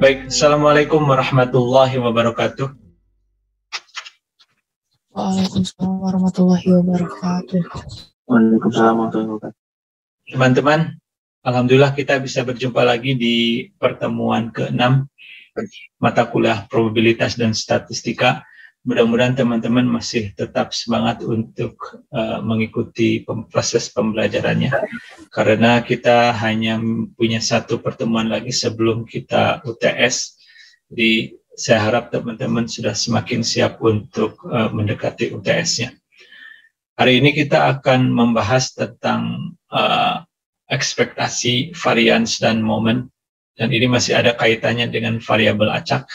Baik, Assalamualaikum warahmatullahi wabarakatuh. Waalaikumsalam warahmatullahi wabarakatuh. Waalaikumsalam warahmatullahi wabarakatuh. Teman-teman, alhamdulillah kita bisa berjumpa lagi di pertemuan ke-6 mata kuliah probabilitas dan statistika. Mudah-mudahan teman-teman masih tetap semangat untuk mengikuti proses pembelajarannya, karena kita hanya punya satu pertemuan lagi sebelum kita UTS. Jadi saya harap teman-teman sudah semakin siap untuk mendekati UTS-nya. Hari ini kita akan membahas tentang ekspektasi, varians, dan momen. Dan ini masih ada kaitannya dengan variabel acak.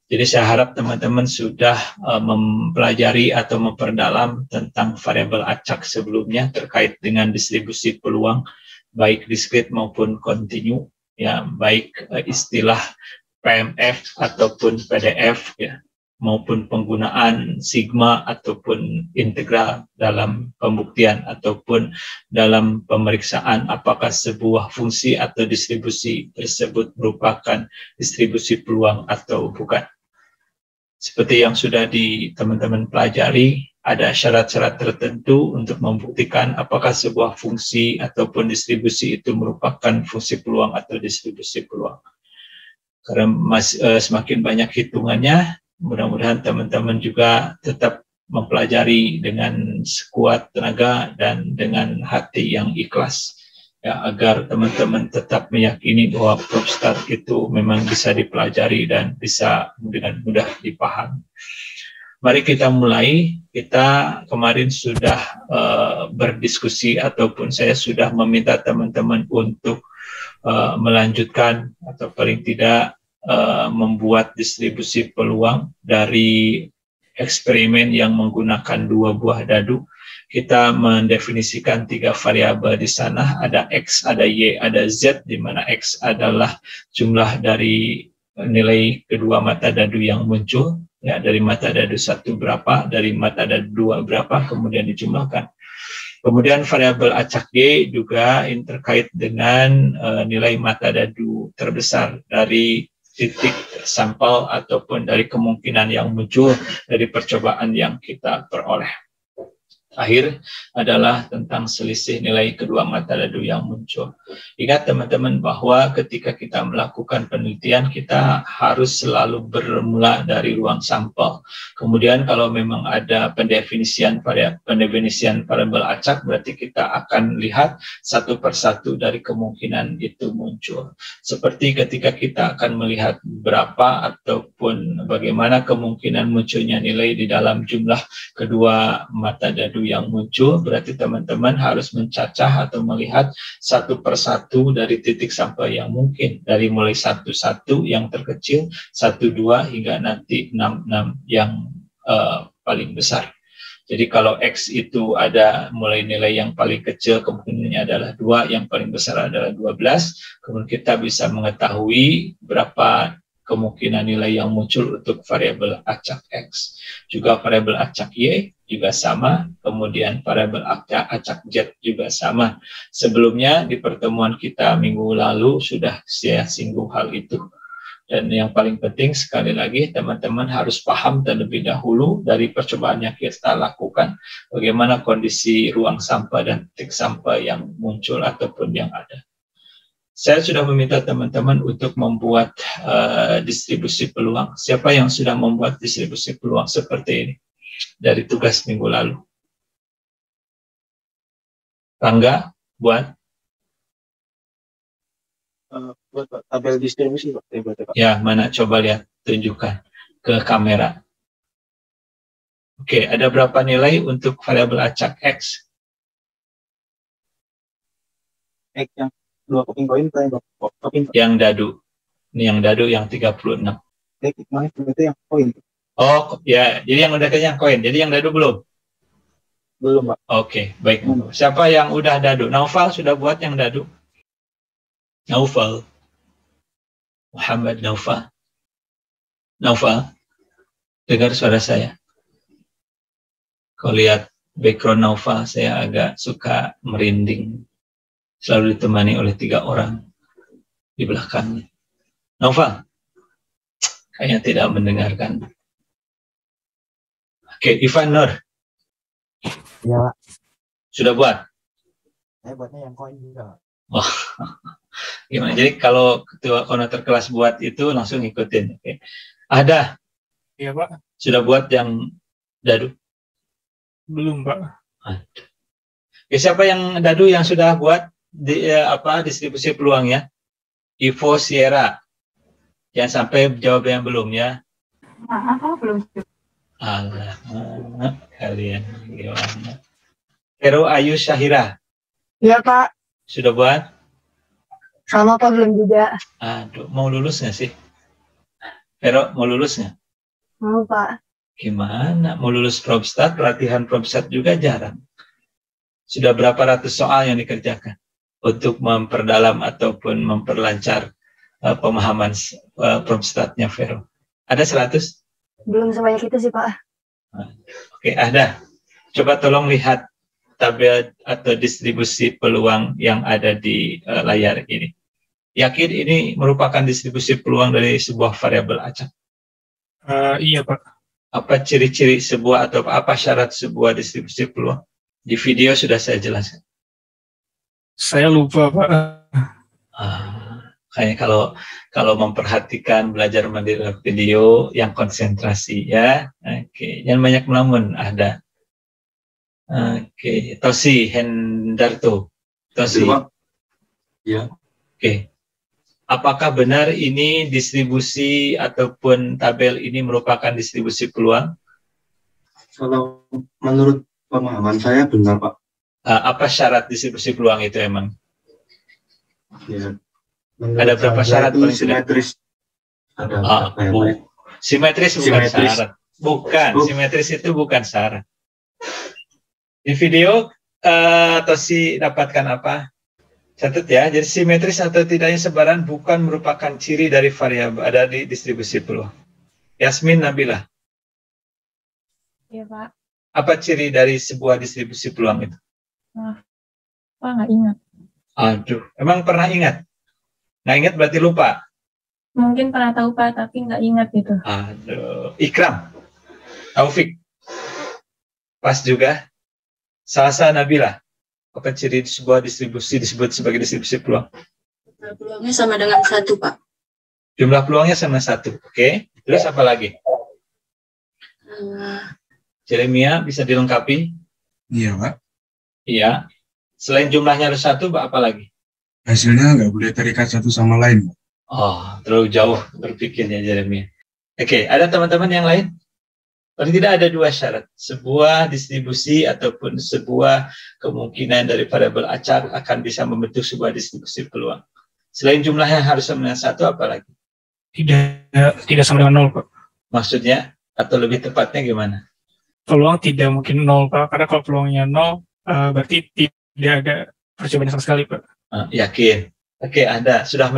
Jadi saya harap teman-teman sudah mempelajari atau memperdalam tentang variabel acak sebelumnya terkait dengan distribusi peluang, baik diskrit maupun kontinu, ya, baik istilah PMF ataupun PDF, ya, maupun penggunaan sigma ataupun integral dalam pembuktian ataupun dalam pemeriksaan apakah sebuah fungsi atau distribusi tersebut merupakan distribusi peluang atau bukan. Seperti yang sudah teman-teman pelajari, ada syarat-syarat tertentu untuk membuktikan apakah sebuah fungsi ataupun distribusi itu merupakan fungsi peluang atau distribusi peluang. Karena semakin banyak hitungannya, mudah-mudahan teman-teman juga tetap mempelajari dengan sekuat tenaga dan dengan hati yang ikhlas, ya, agar teman-teman tetap meyakini bahwa ProbStat itu memang bisa dipelajari dan bisa dengan mudah dipahami. Mari kita mulai. Kita kemarin sudah berdiskusi ataupun saya sudah meminta teman-teman untuk melanjutkan atau paling tidak membuat distribusi peluang dari eksperimen yang menggunakan 2 buah dadu. Kita mendefinisikan 3 variabel di sana, ada X, ada Y, ada Z, di mana X adalah jumlah dari nilai kedua mata dadu yang muncul, ya, dari mata dadu 1 berapa, dari mata dadu 2 berapa, kemudian dijumlahkan. Kemudian variabel acak Y juga terkait dengan nilai mata dadu terbesar dari titik sampel ataupun dari kemungkinan yang muncul dari percobaan yang kita peroleh. Akhir adalah tentang selisih nilai kedua mata dadu yang muncul. Ingat teman-teman bahwa ketika kita melakukan penelitian, kita harus selalu bermula dari ruang sampel. Kemudian kalau memang ada pendefinisian variabel acak, berarti kita akan lihat satu persatu dari kemungkinan itu muncul. Seperti ketika kita akan melihat berapa ataupun bagaimana kemungkinan munculnya nilai di dalam jumlah kedua mata dadu yang muncul, berarti teman-teman harus mencacah atau melihat satu persatu dari titik sampel yang mungkin, dari mulai 1, yang terkecil, 1, 2, hingga nanti 6 yang paling besar. Jadi kalau X itu ada mulai nilai yang paling kecil, kemungkinannya adalah 2, yang paling besar adalah 12, kemudian kita bisa mengetahui berapa kemungkinan nilai yang muncul untuk variabel acak X. Juga variabel acak Y juga sama, kemudian variabel acak Z juga sama. Sebelumnya di pertemuan kita minggu lalu sudah saya singgung hal itu. Dan yang paling penting sekali lagi teman-teman harus paham terlebih dahulu dari percobaan yang kita lakukan, bagaimana kondisi ruang sampel dan titik sampel yang muncul ataupun yang ada. Saya sudah meminta teman-teman untuk membuat distribusi peluang. Siapa yang sudah membuat distribusi peluang seperti ini dari tugas minggu lalu? Rangga, buat? Buat tabel distribusi, Pak. Ya, mana? Coba lihat, tunjukkan ke kamera. Oke, ada berapa nilai untuk variabel acak X? X yang 2 koin, Yang dadu. Ini yang dadu yang 36. X itu yang koin. Oh, ya. Jadi yang udah yang koin. Jadi yang dadu belum? Belum, Pak. Oke, baik. Siapa yang udah dadu? Naufal sudah buat yang dadu? Naufal. Muhammad Naufal. Naufal. Dengar suara saya. Kalau lihat background Naufal, saya agak suka merinding. Selalu ditemani oleh 3 orang di belakangnya. Naufal, Kayaknya tidak mendengarkan. Oke, Ivan Nur. Iya, Pak. Sudah buat? Saya buatnya yang koin juga. Oh, gimana? Jadi kalau ketua koordinator kelas buat itu langsung ikutin. Oke. Ada? Iya, Pak. Sudah buat yang dadu? Belum, Pak. Ada. Oke, siapa yang dadu yang sudah buat distribusi peluang ya? Ivo Sierra. Jangan sampai jawab yang belum ya. Belum. Alamak, kalian gimana? Vero Ayu Syahira. Iya, Pak. Sudah buat? Sama Pak, belum juga. Aduh, mau lulus nggak sih? Vero, mau lulus nggak? Mau, Pak. Gimana? Mau lulus Probstat, latihan Probstat juga jarang. Sudah berapa ratus soal yang dikerjakan untuk memperdalam ataupun memperlancar pemahaman Probstatnya Vero? Ada 100? Belum sebanyak itu sih, Pak. Oke, ada. Coba tolong lihat tabel atau distribusi peluang yang ada di layar ini. Yakin ini merupakan distribusi peluang dari sebuah variabel acak? Iya, Pak. Apa ciri-ciri sebuah atau apa syarat sebuah distribusi peluang? Di video sudah saya jelaskan. Saya lupa, Pak. Kayaknya kalau memperhatikan belajar mandiri video yang konsentrasi ya. Oke, jangan banyak melamun. Ada. Oke, Tosi Hendarto. Tosi. Ya. Oke. Apakah benar ini distribusi ataupun tabel ini merupakan distribusi peluang? Kalau menurut pemahaman saya benar, Pak. Apa syarat distribusi peluang itu emang? Ya. Ada berapa syarat paling tidak? Simetris. Ada simetris bukan simetris. syarat. Bukan, simetris itu bukan syarat. Di video Tosi dapatkan apa? Catat ya. Jadi simetris atau tidaknya sebaran bukan merupakan ciri dari variabel ada di distribusi peluang. Yasmin Nabila. Iya, Pak. Apa ciri dari sebuah distribusi peluang itu? Pak nggak ingat. Aduh, emang pernah ingat? Nggak ingat berarti lupa. Mungkin pernah tahu, Pak, tapi nggak ingat gitu. Aduh, Ikram, Taufik, pas juga. Salsa Nabila, apa ciri sebuah distribusi disebut sebagai distribusi peluang? Peluangnya sama dengan 1, Pak. Jumlah peluangnya sama 1, oke. Terus apa lagi? Jeremia bisa dilengkapi? Iya, Pak. Iya. Selain jumlahnya harus 1, Pak, apa lagi? Hasilnya nggak boleh terikat satu sama lain, Pak. Oh, terlalu jauh berpikirnya Jeremia. Oke, ada teman-teman yang lain? Paling tidak ada 2 syarat. Sebuah distribusi ataupun sebuah kemungkinan dari variabel acak akan bisa membentuk sebuah distribusi peluang. Selain jumlahnya harus sama dengan 1, apa lagi? Tidak sama dengan 0, Pak. Maksudnya, atau lebih tepatnya gimana? Peluang tidak mungkin 0, Pak. Karena kalau peluangnya 0, berarti tidak ada percobaan sama sekali, Pak. Yakin? Oke, Anda sudah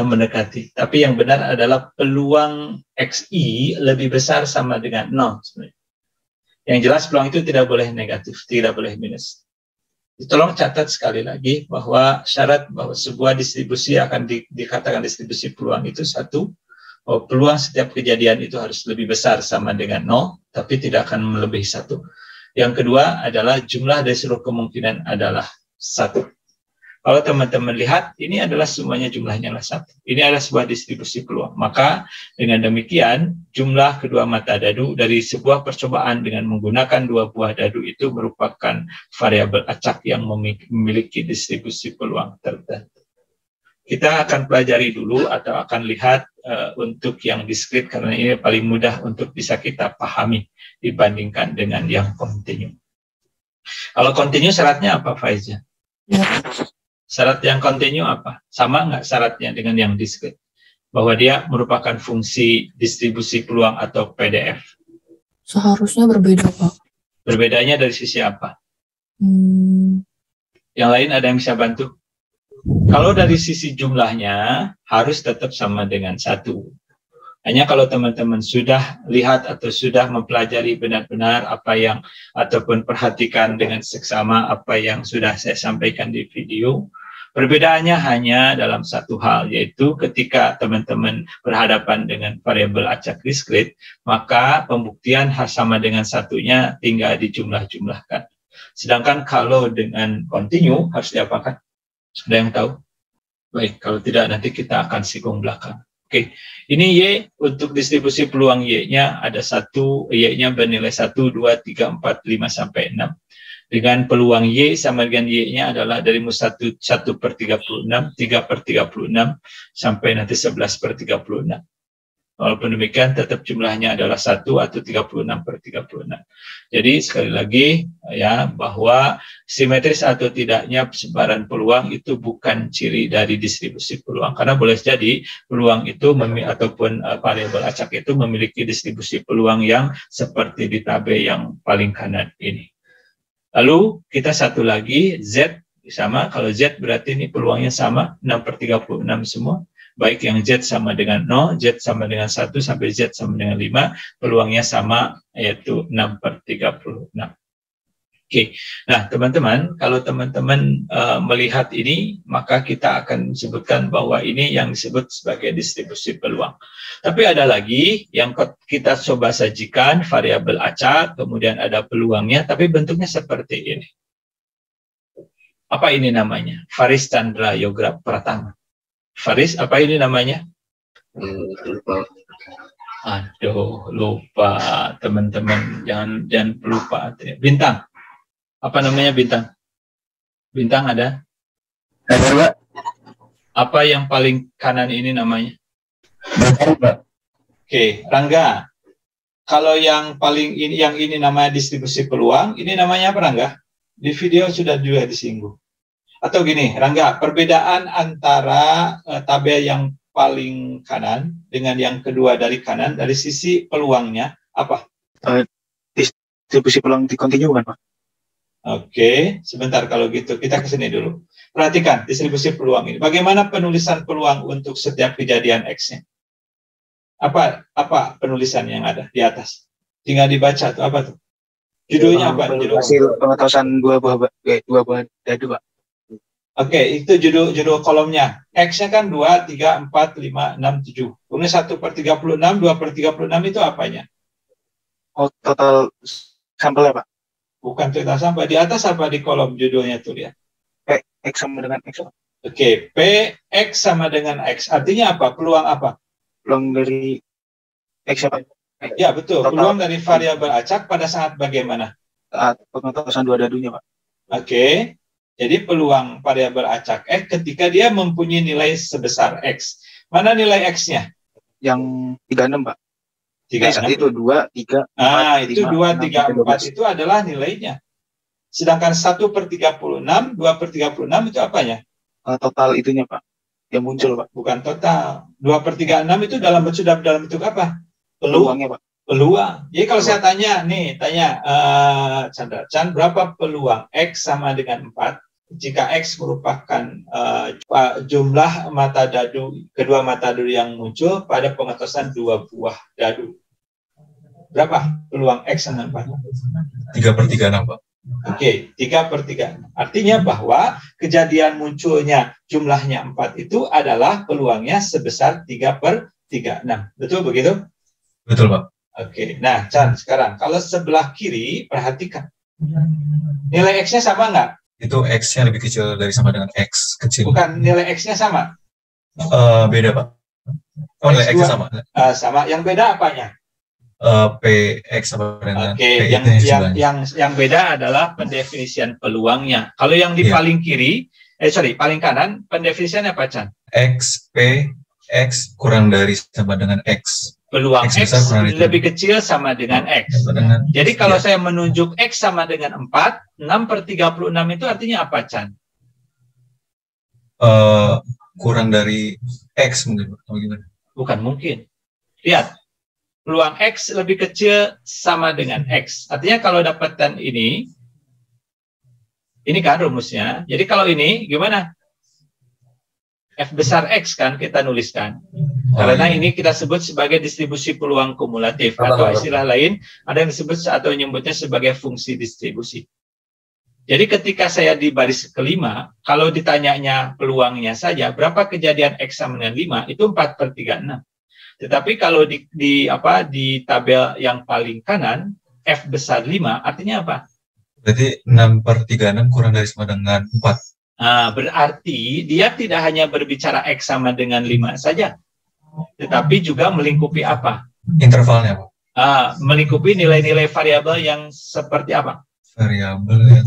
mendekati. Tapi yang benar adalah peluang XI lebih besar sama dengan 0. Sebenarnya. Yang jelas peluang itu tidak boleh negatif, tidak boleh minus. Tolong catat sekali lagi bahwa syarat bahwa sebuah distribusi akan dikatakan distribusi peluang itu 1, bahwa peluang setiap kejadian itu harus lebih besar sama dengan 0, tapi tidak akan melebihi 1. Yang kedua adalah jumlah dari seluruh kemungkinan adalah 1. Kalau teman-teman lihat, ini adalah semuanya jumlahnya adalah 1. Ini adalah sebuah distribusi peluang. Maka dengan demikian, jumlah kedua mata dadu dari sebuah percobaan dengan menggunakan 2 buah dadu itu merupakan variabel acak yang memiliki distribusi peluang tertentu. Kita akan pelajari dulu atau akan lihat untuk yang diskrit karena ini paling mudah untuk bisa kita pahami dibandingkan dengan yang kontinu. Kalau kontinu syaratnya apa, Faiza? Ya. Syarat yang kontinu apa? Sama nggak syaratnya dengan yang diskrit? Bahwa dia merupakan fungsi distribusi peluang atau PDF. Seharusnya berbeda, Pak. Berbedanya dari sisi apa? Yang lain ada yang bisa bantu? Kalau dari sisi jumlahnya harus tetap sama dengan 1. Hanya kalau teman-teman sudah lihat atau sudah mempelajari benar-benar apa yang ataupun perhatikan dengan seksama apa yang sudah saya sampaikan di video, Perbedaannya hanya dalam satu hal, yaitu ketika teman-teman berhadapan dengan variabel acak diskrit, maka pembuktian sama dengan satunya tinggal dijumlah-jumlahkan. Sedangkan kalau dengan kontinu harus diapakan? Ada yang tahu? Baik, kalau tidak nanti kita akan singgung belakang. Oke, ini Y untuk distribusi peluang Y-nya ada 1, Y-nya bernilai 1, 2, 3, 4, 5, sampai 6. Dengan peluang Y sama dengan Y-nya adalah dari 1 per 36, 3 per 36, sampai nanti 11 per 36. Walaupun demikian tetap jumlahnya adalah 1 atau 36 per 36. Jadi sekali lagi ya, bahwa simetris atau tidaknya sebaran peluang itu bukan ciri dari distribusi peluang. Karena boleh jadi peluang itu ataupun variabel acak itu memiliki distribusi peluang yang seperti di tabel yang paling kanan ini. Lalu kita satu lagi, Z sama. Kalau Z berarti ini peluangnya sama, 6 per 36 semua. Baik yang Z sama dengan 0, Z sama dengan 1, sampai Z sama dengan 5, peluangnya sama, yaitu 6 per 36. Oke, nah teman-teman, kalau teman-teman melihat ini, maka kita akan sebutkan bahwa ini yang disebut sebagai distribusi peluang. Tapi ada lagi yang kita coba sajikan, variabel acak, kemudian ada peluangnya, tapi bentuknya seperti ini. Apa ini namanya? Faris-Chandra-Yoga Pratama. Faris, apa ini namanya? Lupa. Aduh, lupa teman-teman, jangan lupa. Bintang, apa namanya bintang? Bintang ada? Ada, Pak. Apa yang paling kanan ini namanya? Bentar, Pak. Oke, Rangga. Kalau yang paling ini, yang ini namanya distribusi peluang, ini namanya apa Rangga? Di video sudah juga disinggung. Atau gini, Rangga, perbedaan antara tabel yang paling kanan dengan yang kedua dari kanan, dari sisi peluangnya, apa? Distribusi peluang di kontinu bukan, Pak? Oke, sebentar kalau gitu. Kita ke sini dulu. Perhatikan distribusi peluang ini. Bagaimana penulisan peluang untuk setiap kejadian X-nya? Apa penulisan yang ada di atas? Tinggal dibaca tuh, apa tuh? Judulnya apa? Judul hasil pengetahuan dua buah dadu, Pak. Oke, itu judul kolomnya. X-nya kan 2, 3, 4, 5, 6, 7. Kemudian 1 per 36, 2 per 36 itu apanya? Oh, total sampelnya, Pak. Bukan total sampel. Di atas apa di kolom judulnya tuh lihat? P, X sama dengan X, Pak. Oke, P, X sama dengan X. Artinya apa? Peluang apa? Peluang dari X, Pak. Ya, betul. Total. Peluang dari variabel acak pada saat bagaimana? Saat pengetahuan dua dadunya, Pak. Oke. Jadi peluang variabel acak X ketika dia mempunyai nilai sebesar X. Mana nilai X-nya? Yang 36, Pak. 36. Itu 2, 3, 4, itu 2, 3, 4 itu adalah nilainya. Sedangkan 1 per 36, 2 per 36 itu apanya? Total itunya, Pak. Yang muncul, Pak. Bukan total. 2 per 36 itu sudah dalam bentuk apa? Peluangnya, Pak. Peluang. Jadi kalau saya tanya, Chandra, berapa peluang X sama dengan 4? Jika X merupakan jumlah mata dadu, kedua mata dadu yang muncul pada pengetahuan 2 buah dadu. Berapa peluang X dengan 4? 3 per 36, Pak. Oke, 3 per 3. Artinya bahwa kejadian munculnya jumlahnya 4 itu adalah peluangnya sebesar 3 per 36. Betul begitu? Betul, Pak. Oke, nah Chan, sekarang kalau sebelah kiri, perhatikan. Nilai X-nya sama nggak? Itu X-nya lebih kecil dari sama dengan X kecil. Bukan, nilai X-nya sama? Beda, Pak. Oh, nilai X-nya sama. Sama, yang beda apanya? PX sama dengan Oke, yang beda adalah pendefinisian peluangnya. Kalau yang di paling kiri, paling kanan, pendefinisiannya apa, Chan? X, P, X kurang dari sama dengan X. Peluang X lebih kecil sama dengan X. Jadi kalau saya menunjuk X sama dengan 4, 6 per 36 itu artinya apa, Chan? Kurang dari X mungkin. Bukan mungkin. Lihat. Peluang X lebih kecil sama dengan X. Artinya kalau dapatkan ini kan rumusnya. Jadi kalau ini gimana? F besar X kan kita nuliskan. Karena ini kita sebut sebagai distribusi peluang kumulatif. Atau istilah lain, ada yang disebut atau menyebutnya sebagai fungsi distribusi. Jadi ketika saya di baris kelima, kalau ditanyanya peluangnya saja, berapa kejadian X sama dengan 5, itu 4/36. Tetapi kalau di tabel yang paling kanan, F besar 5, artinya apa? Berarti 6/36 kurang dari sama dengan 4. Nah, berarti dia tidak hanya berbicara X sama dengan 5 saja, tetapi juga melingkupi apa? Intervalnya, Pak. Melingkupi nilai-nilai variabel yang seperti apa? Variabel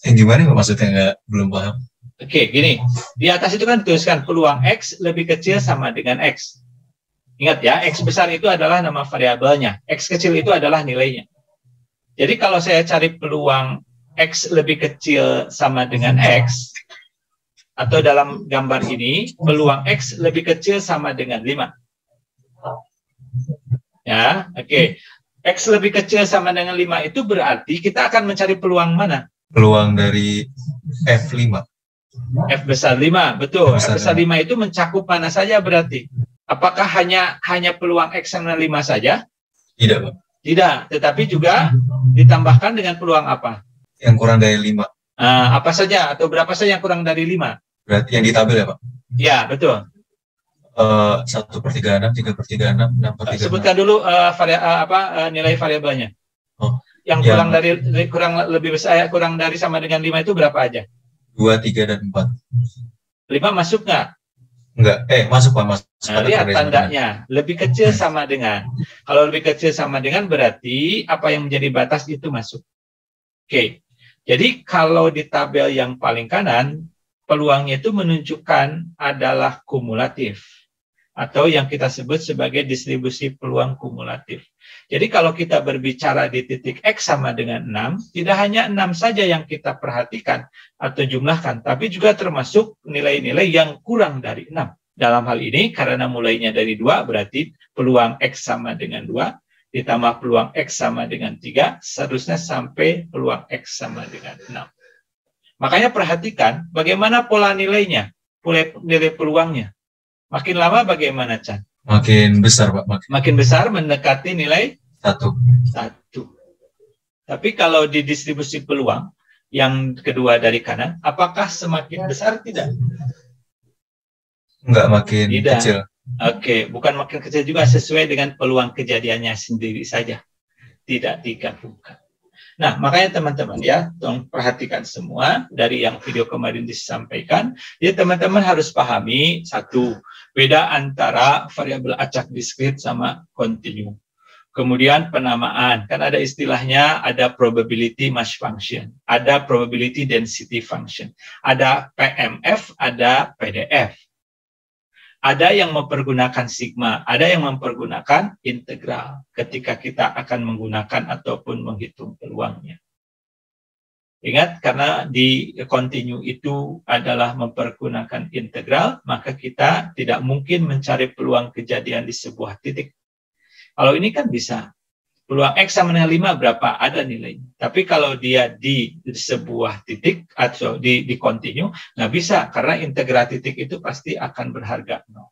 yang gimana Pak maksudnya, belum paham. Oke, gini. Di atas itu kan dituliskan peluang X lebih kecil sama dengan X. Ingat ya, X besar itu adalah nama variabelnya. X kecil itu adalah nilainya. Jadi kalau saya cari peluang X lebih kecil sama dengan X, atau dalam gambar ini, peluang X lebih kecil sama dengan 5. Ya, oke. X lebih kecil sama dengan 5 itu berarti kita akan mencari peluang mana? Peluang dari F5. F besar 5, betul. F besar 5 itu mencakup mana saja berarti? Apakah hanya peluang X sama 5 saja? Tidak, Pak. Tidak, tetapi juga ditambahkan dengan peluang apa? Yang kurang dari 5. Apa saja atau berapa saja yang kurang dari 5? Berarti yang di tabel ya, Pak? Ya, betul. 1/36, 3/36, 6/36. Sebutkan dulu nilai variabelnya. Yang kurang lebih besar, kurang dari sama dengan 5 itu berapa aja? 2, 3, dan 4. 5 masuk nggak? Enggak, masuk Pak, masuk. Lihat tandanya, lebih kecil sama dengan. Kalau lebih kecil sama dengan berarti apa yang menjadi batas itu masuk. Oke, jadi kalau di tabel yang paling kanan, peluangnya itu menunjukkan adalah kumulatif. Atau yang kita sebut sebagai distribusi peluang kumulatif. Jadi kalau kita berbicara di titik X sama dengan 6, tidak hanya 6 saja yang kita perhatikan atau jumlahkan, tapi juga termasuk nilai-nilai yang kurang dari 6. Dalam hal ini, karena mulainya dari 2, berarti peluang X sama dengan 2, ditambah peluang X sama dengan 3, seterusnya sampai peluang X sama dengan 6. Makanya perhatikan bagaimana pola nilainya, nilai peluangnya. Makin lama bagaimana, Chan? Makin besar, Pak. Makin besar mendekati nilai 1. Tapi kalau di distribusi peluang, yang kedua dari kanan, apakah semakin besar tidak? Enggak, makin tidak. Kecil. Oke, bukan makin kecil juga, sesuai dengan peluang kejadiannya sendiri saja. Tidak digabungkan. Nah, makanya teman-teman ya, tolong perhatikan semua dari yang video kemarin disampaikan. Jadi teman-teman harus pahami satu, beda antara variabel acak diskrit sama kontinu. Kemudian penamaan, kan ada istilahnya, ada probability mass function, ada probability density function, ada PMF, ada PDF. Ada yang mempergunakan sigma, ada yang mempergunakan integral ketika kita akan menggunakan ataupun menghitung peluangnya. Ingat, karena di kontinu itu adalah mempergunakan integral, maka kita tidak mungkin mencari peluang kejadian di sebuah titik. Kalau ini kan bisa. Peluang X sama dengan 5 berapa? Ada nilainya. Tapi kalau dia di sebuah titik atau di kontinu, nggak bisa. Karena integral titik itu pasti akan berharga 0.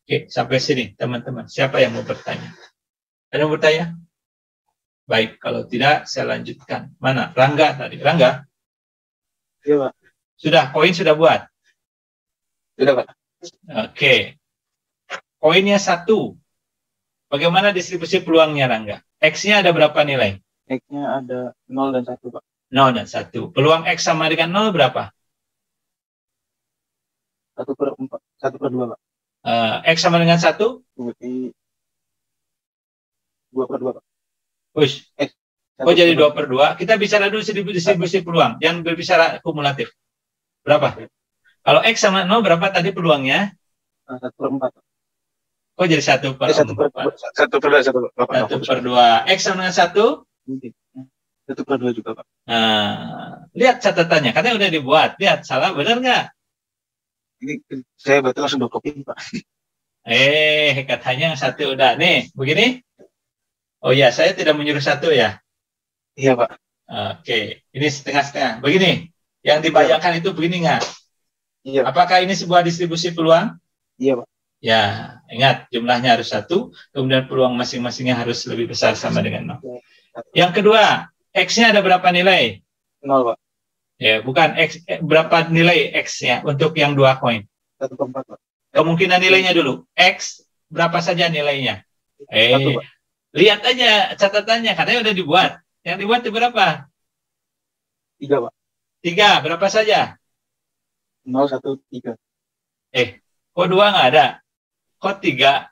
Oke, sampai sini teman-teman. Siapa yang mau bertanya? Ada yang mau bertanya? Baik, kalau tidak saya lanjutkan. Mana? Rangga tadi. Rangga? Iya, Pak. Sudah, koin sudah buat? Sudah, Pak. Oke. Koinnya 1. Bagaimana distribusi peluangnya, Rangga? X-nya ada berapa nilai? X-nya ada 0 dan 1, Pak. 0 dan 1. Peluang X sama dengan 0 berapa? 1/4, 1/2, Pak. X sama dengan 1? Berarti 2/2, Pak. Push. Oh, jadi 2/2. Kita bicara dulu distribusi peluang. Jangan berbicara kumulatif. Berapa? Kalau X sama 0 berapa tadi peluangnya? 1/4. Oh, jadi 1/4. 1/2. X sama dengan 1? 1/2 juga, Pak. Lihat catatannya. Katanya udah dibuat. Lihat, salah benar nggak? Ini saya berarti langsung 2 kopi, Pak. Katanya 1 udah. Nih, begini. Oh ya, saya tidak menyuruh 1 ya? Iya, Pak. Oke, ini setengah-setengah. Begini, yang dibayangkan itu begini nggak? Iya. Apakah ini sebuah distribusi peluang? Iya, Pak. Ya, ingat jumlahnya harus 1, kemudian peluang masing-masingnya harus lebih besar sama dengan 0. Yang kedua, X-nya ada berapa nilai? 0, Pak. Ya, bukan X, berapa nilai X-nya untuk yang 2 koin? 1/4, Pak. Kemungkinan nilainya dulu. X berapa saja nilainya? 1, Pak. Lihat aja catatannya, katanya udah dibuat. Yang dibuat itu berapa? 3, Pak. 3, berapa saja? 0, 1, 3. Kok 2 nggak ada? Kok 3?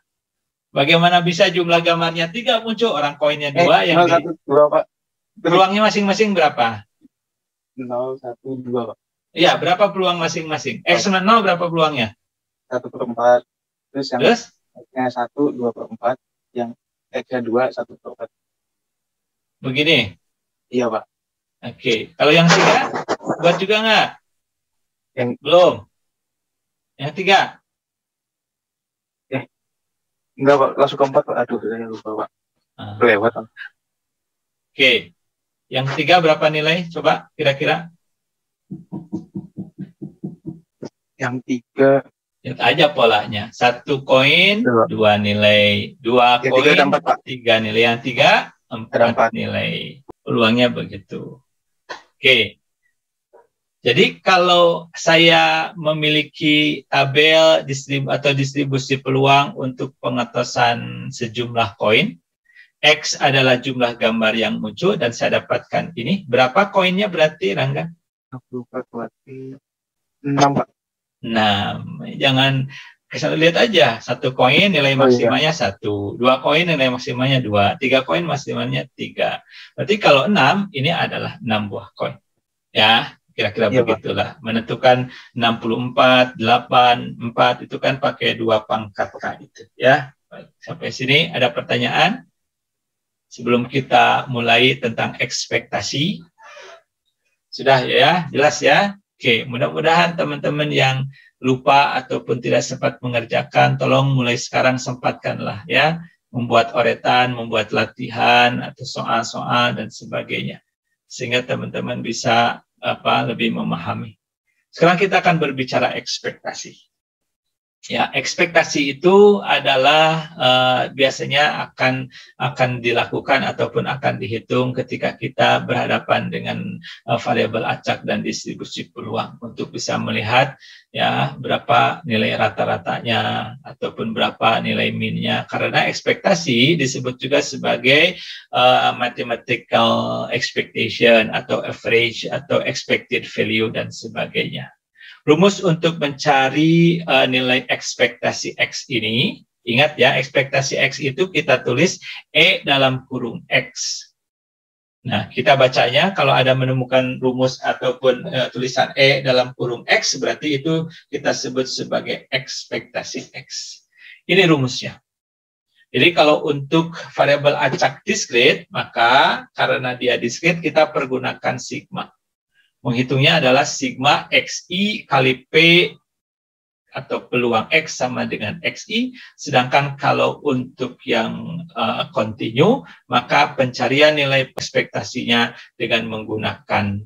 Bagaimana bisa jumlah gambarnya 3 muncul? Orang koinnya 2, yang 0, 1, 2, Pak. peluangnya masing-masing berapa? 0, 1, 2, Pak. Iya, berapa peluang masing-masing? X 0 berapa peluangnya? 1/4. Terus yang Terus? X-nya 1, 2/4. Yang X-nya 2, 1/4. Begini. Iya, Pak. Oke. Kalau yang 3, buat juga nggak? Belum. Yang 3? Enggak, Pak. Langsung ke 4, Pak. Aduh, saya lupa, Pak. Lewat, Pak. Oke. Yang 3 berapa nilai? Coba kira-kira. Yang 3. Lihat aja polanya. 1 koin, 2 nilai. 2 Yang koin, 3 ada 4, Pak. 3 nilai. Yang 3, 4 4 nilai. Peluangnya begitu. Oke. Jadi kalau saya memiliki tabel distribusi peluang untuk pengetasan sejumlah koin, X adalah jumlah gambar yang muncul dan saya dapatkan ini. Berapa koinnya berarti, Rangga? 24 berarti 6, Pak. 6. Jangan lihat aja. 1 koin nilai maksimalnya 1. 2 koin nilai maksimalnya 2. 3 koin maksimalnya 3. Berarti kalau 6, ini adalah 6 buah koin. Ya. Kira-kira begitulah. Menentukan 64, 8, 4 itu kan pakai 2 pangkat K itu. Ya. Baik. Sampai sini ada pertanyaan? Sebelum kita mulai tentang ekspektasi. Sudah ya? Jelas ya? Oke. Mudah-mudahan teman-teman yang lupa ataupun tidak sempat mengerjakan, tolong mulai sekarang sempatkanlah ya. Membuat oretan, membuat latihan, atau soal-soal dan sebagainya. Sehingga teman-teman bisa lebih memahami. Sekarang kita akan berbicara ekspektasi. Ya, ekspektasi itu adalah biasanya akan dilakukan ataupun akan dihitung ketika kita berhadapan dengan variabel acak dan distribusi peluang untuk bisa melihat ya berapa nilai rata-ratanya ataupun berapa nilai minnya. Karena ekspektasi disebut juga sebagai mathematical expectation atau average atau expected value dan sebagainya. Rumus untuk mencari nilai ekspektasi X ini, ingat ya, ekspektasi X itu kita tulis E dalam kurung X. Nah, kita bacanya kalau ada menemukan rumus ataupun tulisan E dalam kurung X, berarti itu kita sebut sebagai ekspektasi X. Ini rumusnya. Jadi kalau untuk variabel acak diskrit, maka karena dia diskrit, kita pergunakan sigma. Menghitungnya adalah sigma XI kali P atau peluang X sama dengan XI. Sedangkan kalau untuk yang kontinu, maka pencarian nilai ekspektasinya dengan menggunakan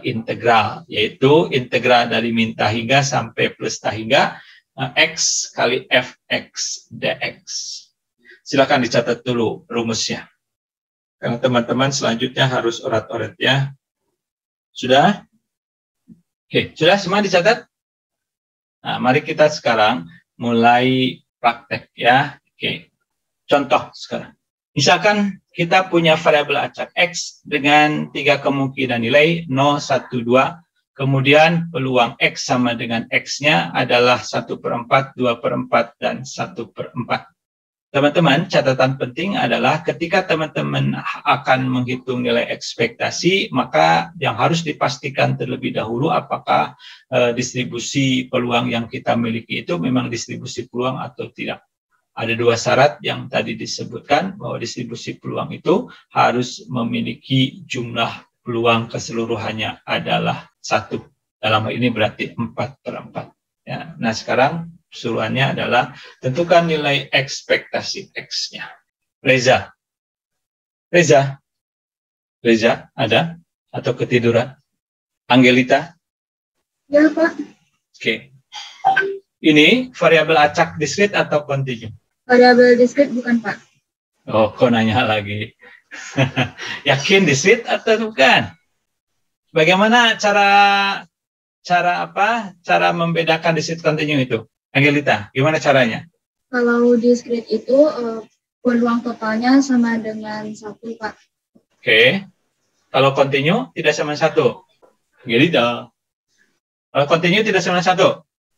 integral, yaitu integral dari min tahingga sampai plus tahingga X kali Fx dx. Silakan dicatat dulu rumusnya. Karena teman-teman selanjutnya harus orat-orat ya. Sudah? Oke, sudah semua dicatat? Nah, mari kita sekarang mulai praktek ya. Oke, contoh sekarang. Misalkan kita punya variabel acak X dengan 3 kemungkinan nilai 0, 1, 2. Kemudian peluang X sama dengan X-nya adalah 1/4, 2/4, dan 1/4. Teman-teman, catatan penting adalah ketika teman-teman akan menghitung nilai ekspektasi, maka yang harus dipastikan terlebih dahulu apakah distribusi peluang yang kita miliki itu memang distribusi peluang atau tidak. Ada 2 syarat yang tadi disebutkan bahwa distribusi peluang itu harus memiliki jumlah peluang keseluruhannya adalah 1. Dalam hal ini berarti 4/4. Ya. Nah, sekarang suruhannya adalah tentukan nilai ekspektasi X-nya. Reza ada atau ketiduran? Angelita? Ya, Pak. Oke. Ini variabel acak diskrit atau kontinu? Variabel diskrit bukan, Pak. Oh, kok nanya lagi? Yakin discrete atau bukan? Bagaimana cara membedakan discrete continue itu? Angelita, gimana caranya? Kalau discrete itu peluang totalnya sama dengan 1, Pak. Oke. Kalau continue tidak sama 1. Angelita. Kalau continue tidak sama 1.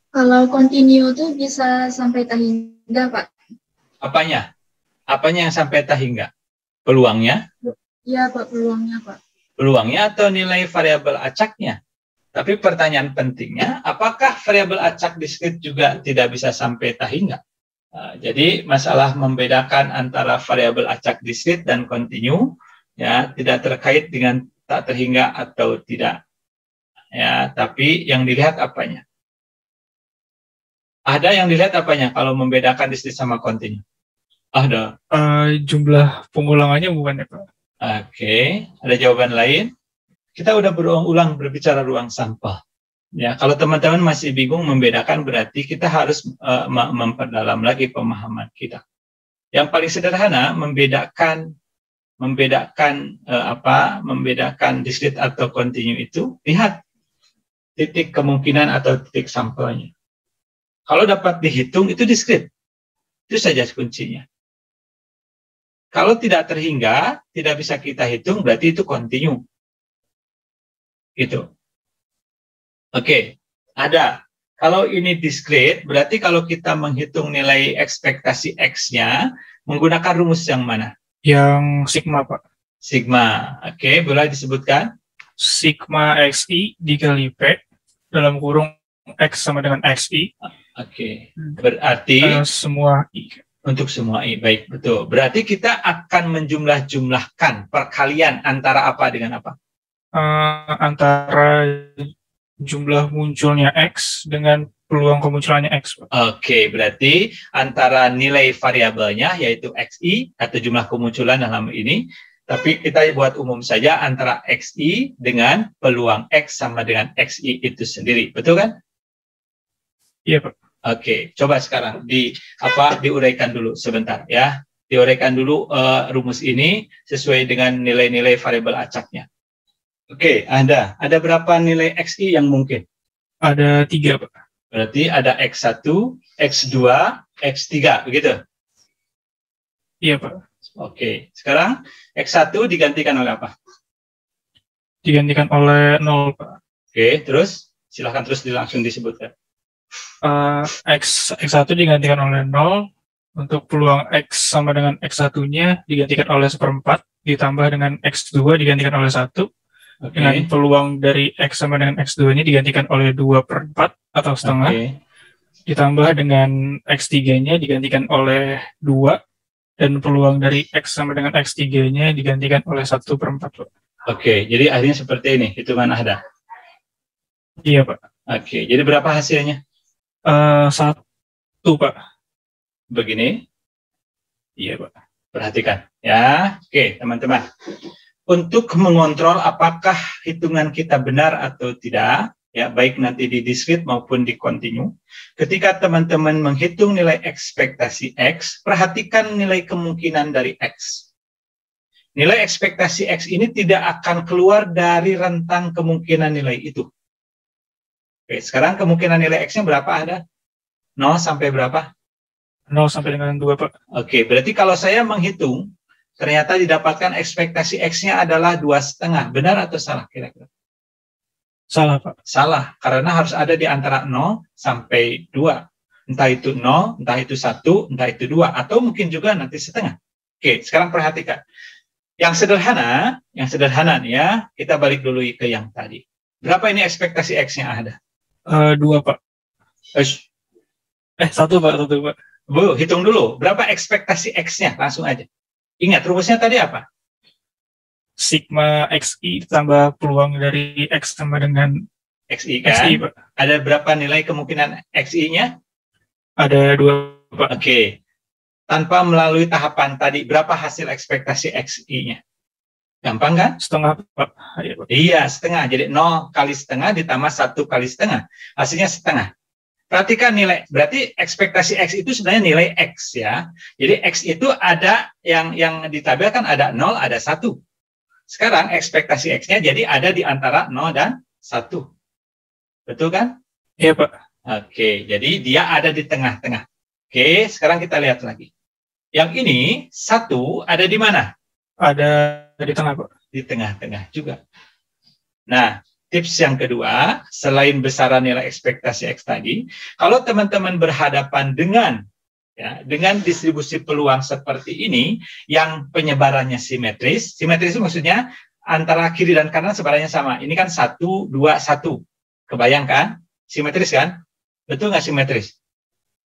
Kalau continue itu bisa sampai tak hingga, Pak. Apanya? Apanya yang sampai tak hingga? Peluangnya? Iya, Pak, peluangnya, Pak. Peluangnya atau nilai variabel acaknya? Tapi pertanyaan pentingnya, apakah variabel acak discrete juga tidak bisa sampai tak hingga? Jadi masalah membedakan antara variabel acak discrete dan continue ya tidak terkait dengan tak terhingga atau tidak. Ya, tapi yang dilihat apanya? Ada yang dilihat apanya kalau membedakan discrete sama continue? Ada. Jumlah pengulangannya bukan ya, Pak? Oke, ada jawaban lain? Kita udah berulang-ulang berbicara ruang sampel. Ya, kalau teman-teman masih bingung membedakan, berarti kita harus memperdalam lagi pemahaman kita. Yang paling sederhana membedakan discrete atau continue itu, lihat titik kemungkinan atau titik sampelnya. Kalau dapat dihitung itu discrete. Itu saja kuncinya. Kalau tidak terhingga, tidak bisa kita hitung, berarti itu continue. Gitu. Oke, ada. Kalau ini discrete, berarti kalau kita menghitung nilai ekspektasi X-nya, menggunakan rumus yang mana? Yang sigma, Pak. Sigma. Oke, boleh disebutkan? Sigma XI dikali P dalam kurung X sama dengan XI. Oke, berarti semua I. Untuk semua I, baik, betul. Berarti kita akan menjumlah-jumlahkan perkalian antara apa dengan apa? Antara jumlah munculnya X dengan peluang kemunculannya X. Oke, berarti antara nilai variabelnya yaitu XI atau jumlah kemunculan dalam ini, tapi kita buat umum saja antara XI dengan peluang X sama dengan XI itu sendiri, betul kan? Iya, Pak. Oke, coba sekarang diuraikan dulu sebentar ya. Diuraikan dulu rumus ini sesuai dengan nilai-nilai variabel acaknya. Oke, ada berapa nilai XI yang mungkin? Ada 3, Pak. Berarti ada X1, X2, X3, begitu? Iya, Pak. Oke, sekarang X1 digantikan oleh apa? Digantikan oleh 0, Pak. Oke, terus silahkan terus langsung disebutkan. X1 digantikan oleh 0, untuk peluang X sama dengan X1-nya digantikan oleh 1/4, ditambah dengan X2 digantikan oleh 1, dengan peluang dari X sama dengan X2-nya digantikan oleh 2/4 atau setengah, ditambah dengan X3-nya digantikan oleh 2, dan peluang dari X sama dengan X3-nya digantikan oleh 1/4. Oke, jadi akhirnya seperti ini, hitungan ada. Iya, Pak. Oke, jadi berapa hasilnya? 1, Pak. Begini? Iya, Pak. Perhatikan ya. Oke, teman-teman. Untuk mengontrol apakah hitungan kita benar atau tidak, ya baik nanti di discrete maupun di continue, ketika teman-teman menghitung nilai ekspektasi X, perhatikan nilai kemungkinan dari X. Nilai ekspektasi X ini tidak akan keluar dari rentang kemungkinan nilai itu. Oke, sekarang kemungkinan nilai X-nya berapa ada? 0 sampai berapa? 0 sampai dengan 2, Pak. Oke, berarti kalau saya menghitung, ternyata didapatkan ekspektasi X-nya adalah 2,5. Benar atau salah kira-kira? Salah, Pak. Salah, karena harus ada di antara 0 sampai 2. Entah itu 0, entah itu 1, entah itu 2, atau mungkin juga nanti setengah. Oke, sekarang perhatikan. Yang sederhana nih ya, kita balik dulu ke yang tadi. Berapa ini ekspektasi X-nya ada? 2, Pak. 1, Pak. Bu, hitung dulu. Berapa ekspektasi X-nya? Langsung aja. Ingat, rumusnya tadi apa? Sigma XI tambah peluang dari X sama dengan XI, kan? XI, Pak. Ada berapa nilai kemungkinan XI-nya? Ada 2, Pak. Oke. Tanpa melalui tahapan tadi, berapa hasil ekspektasi XI-nya? Gampang kan? Setengah, Pak. Iya, setengah. Jadi 0 kali setengah ditambah 1 kali setengah. Hasilnya setengah. Perhatikan nilai, berarti ekspektasi X itu sebenarnya nilai X ya. Jadi X itu ada yang di tabel kan ada 0, ada 1. Sekarang ekspektasi X-nya jadi ada di antara 0 dan 1. Betul kan? Iya, Pak. Oke, jadi dia ada di tengah-tengah. Oke, sekarang kita lihat lagi. Yang ini 1 ada di mana? Ada di tengah, Pak. Di tengah-tengah juga. Nah, tips yang kedua, selain besaran nilai ekspektasi X tadi, kalau teman-teman berhadapan dengan distribusi peluang seperti ini, yang penyebarannya simetris itu maksudnya antara kiri dan kanan sebarannya sama. Ini kan 1, 2, 1. Kebayangkan? Simetris kan? Betul nggak simetris?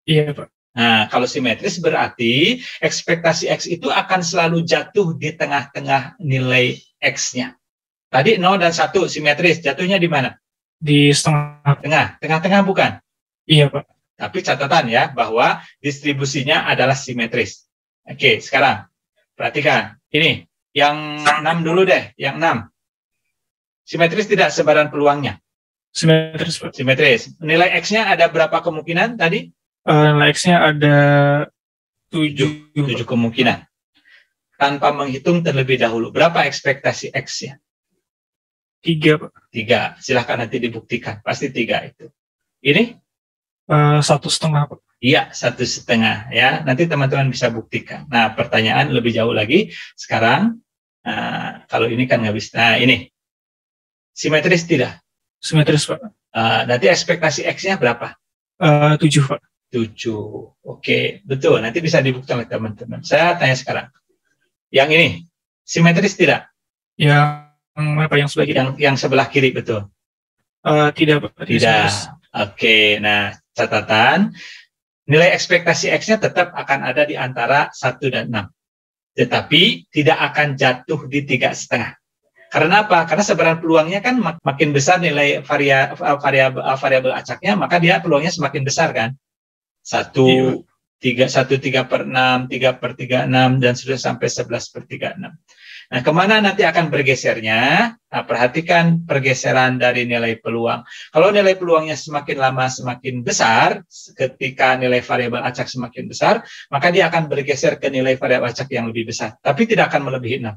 Iya, Pak. Nah, kalau simetris berarti ekspektasi X itu akan selalu jatuh di tengah-tengah nilai X-nya. Tadi 0 dan 1 simetris, jatuhnya di mana? Di setengah. Tengah-tengah bukan? Iya, Pak. Tapi catatan ya, bahwa distribusinya adalah simetris. Oke, sekarang perhatikan. Ini, yang 6 dulu deh, yang 6. Simetris tidak sebaran peluangnya? Simetris, Pak. Simetris. Nilai X-nya ada berapa kemungkinan tadi? Nilai X-nya ada 7 kemungkinan. Tanpa menghitung terlebih dahulu, berapa ekspektasi X-nya? 3, Pak. 3. Silahkan nanti dibuktikan. Pasti 3 itu. Ini? 1,5, Pak. Iya, 1,5 ya. Nanti teman-teman bisa buktikan. Nah, pertanyaan lebih jauh lagi. Sekarang, kalau ini kan nggak bisa. Nah, ini. Simetris tidak? Simetris, Pak. Nanti ekspektasi X-nya berapa? 7, Pak. 7. Oke, betul. Nanti bisa dibuktikan oleh teman-teman. Saya tanya sekarang. Yang ini, simetris tidak? Yang sebelah kiri? Yang sebelah kiri, betul. Tidak, Pak. Tidak. Oke, nah catatan. Nilai ekspektasi X-nya tetap akan ada di antara 1 dan 6. Tetapi tidak akan jatuh di 3,5. Karena apa? Karena sebaran peluangnya kan makin besar nilai variabel acaknya, maka dia peluangnya semakin besar kan? 1, 3/6, 3/36, dan sudah sampai 11/36. Nah, kemana nanti akan bergesernya? Nah, perhatikan pergeseran dari nilai peluang. Kalau nilai peluangnya semakin lama semakin besar, ketika nilai variabel acak semakin besar, maka dia akan bergeser ke nilai variabel acak yang lebih besar. Tapi tidak akan melebihi 6.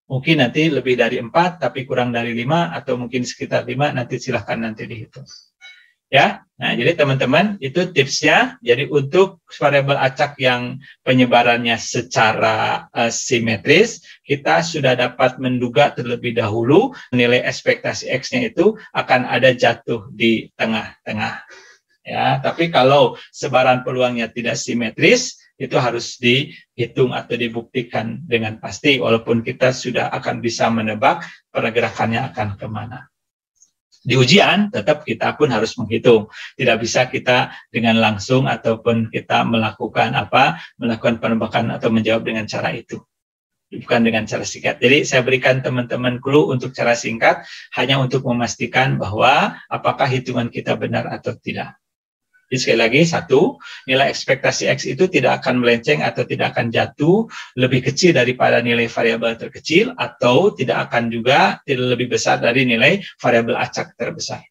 Mungkin nanti lebih dari 4, tapi kurang dari 5, atau mungkin sekitar 5, nanti silahkan nanti dihitung. Ya, nah jadi teman-teman itu tipsnya. Jadi untuk variabel acak yang penyebarannya secara simetris, kita sudah dapat menduga terlebih dahulu nilai ekspektasi X-nya itu akan ada jatuh di tengah-tengah. Ya, tapi kalau sebaran peluangnya tidak simetris, itu harus dihitung atau dibuktikan dengan pasti, walaupun kita sudah akan bisa menebak pergerakannya akan kemana. Di ujian, tetap kita pun harus menghitung. Tidak bisa kita dengan langsung ataupun kita melakukan penebakan atau menjawab dengan cara itu. Bukan dengan cara singkat. Jadi saya berikan teman-teman clue untuk cara singkat, hanya untuk memastikan bahwa apakah hitungan kita benar atau tidak. Jadi sekali lagi, 1, nilai ekspektasi X itu tidak akan melenceng atau tidak akan jatuh lebih kecil daripada nilai variabel terkecil, atau tidak akan juga tidak lebih besar dari nilai variabel acak terbesar.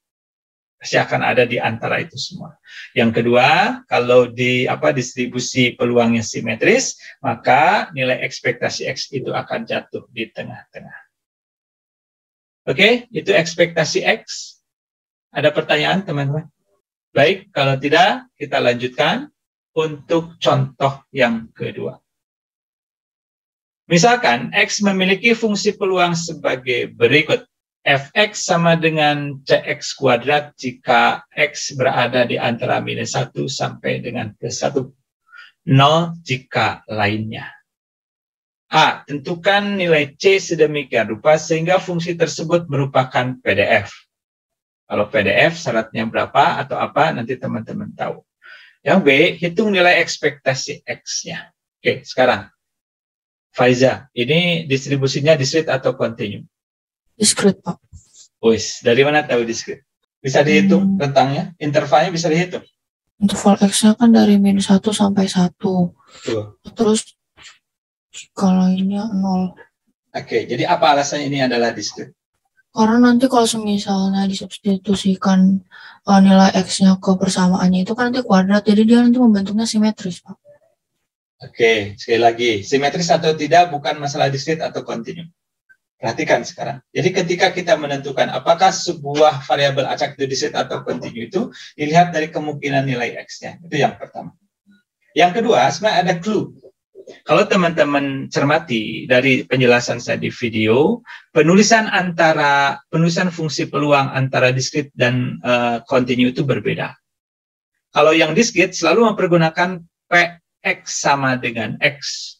Pasti akan ada di antara itu semua. Yang kedua, kalau distribusi peluangnya simetris, maka nilai ekspektasi X itu akan jatuh di tengah-tengah. Oke, itu ekspektasi X. Ada pertanyaan, teman-teman? Baik, kalau tidak, kita lanjutkan untuk contoh yang kedua. Misalkan, X memiliki fungsi peluang sebagai berikut. Fx sama dengan Cx kuadrat jika X berada di antara -1 sampai dengan +1. 0 jika lainnya. A. Tentukan nilai C sedemikian rupa sehingga fungsi tersebut merupakan PDF. Kalau PDF syaratnya berapa atau apa nanti teman-teman tahu. Yang B, hitung nilai ekspektasi X-nya. Oke, sekarang. Faiza, ini distribusinya discrete atau continue? Discrete, Pak. Wis, dari mana tahu discrete? Bisa dihitung rentangnya? Intervalnya bisa dihitung? Interval X-nya kan dari -1 sampai 1. Tuh. Terus, kalau ini 0. Oke, jadi apa alasannya ini adalah discrete? Karena nanti kalau misalnya disubstitusikan nilai X-nya ke persamaannya itu kan nanti kuadrat, jadi dia nanti membentuknya simetris, Pak. Oke, sekali lagi, simetris atau tidak bukan masalah diskrit atau kontinu. Perhatikan sekarang. Jadi ketika kita menentukan apakah sebuah variabel acak itu diskrit atau kontinu itu dilihat dari kemungkinan nilai X-nya. Itu yang pertama. Yang kedua, sebenarnya ada clue. Kalau teman-teman cermati dari penjelasan saya di video, penulisan fungsi peluang antara diskrit dan kontinu itu berbeda. Kalau yang diskrit selalu mempergunakan Px sama dengan X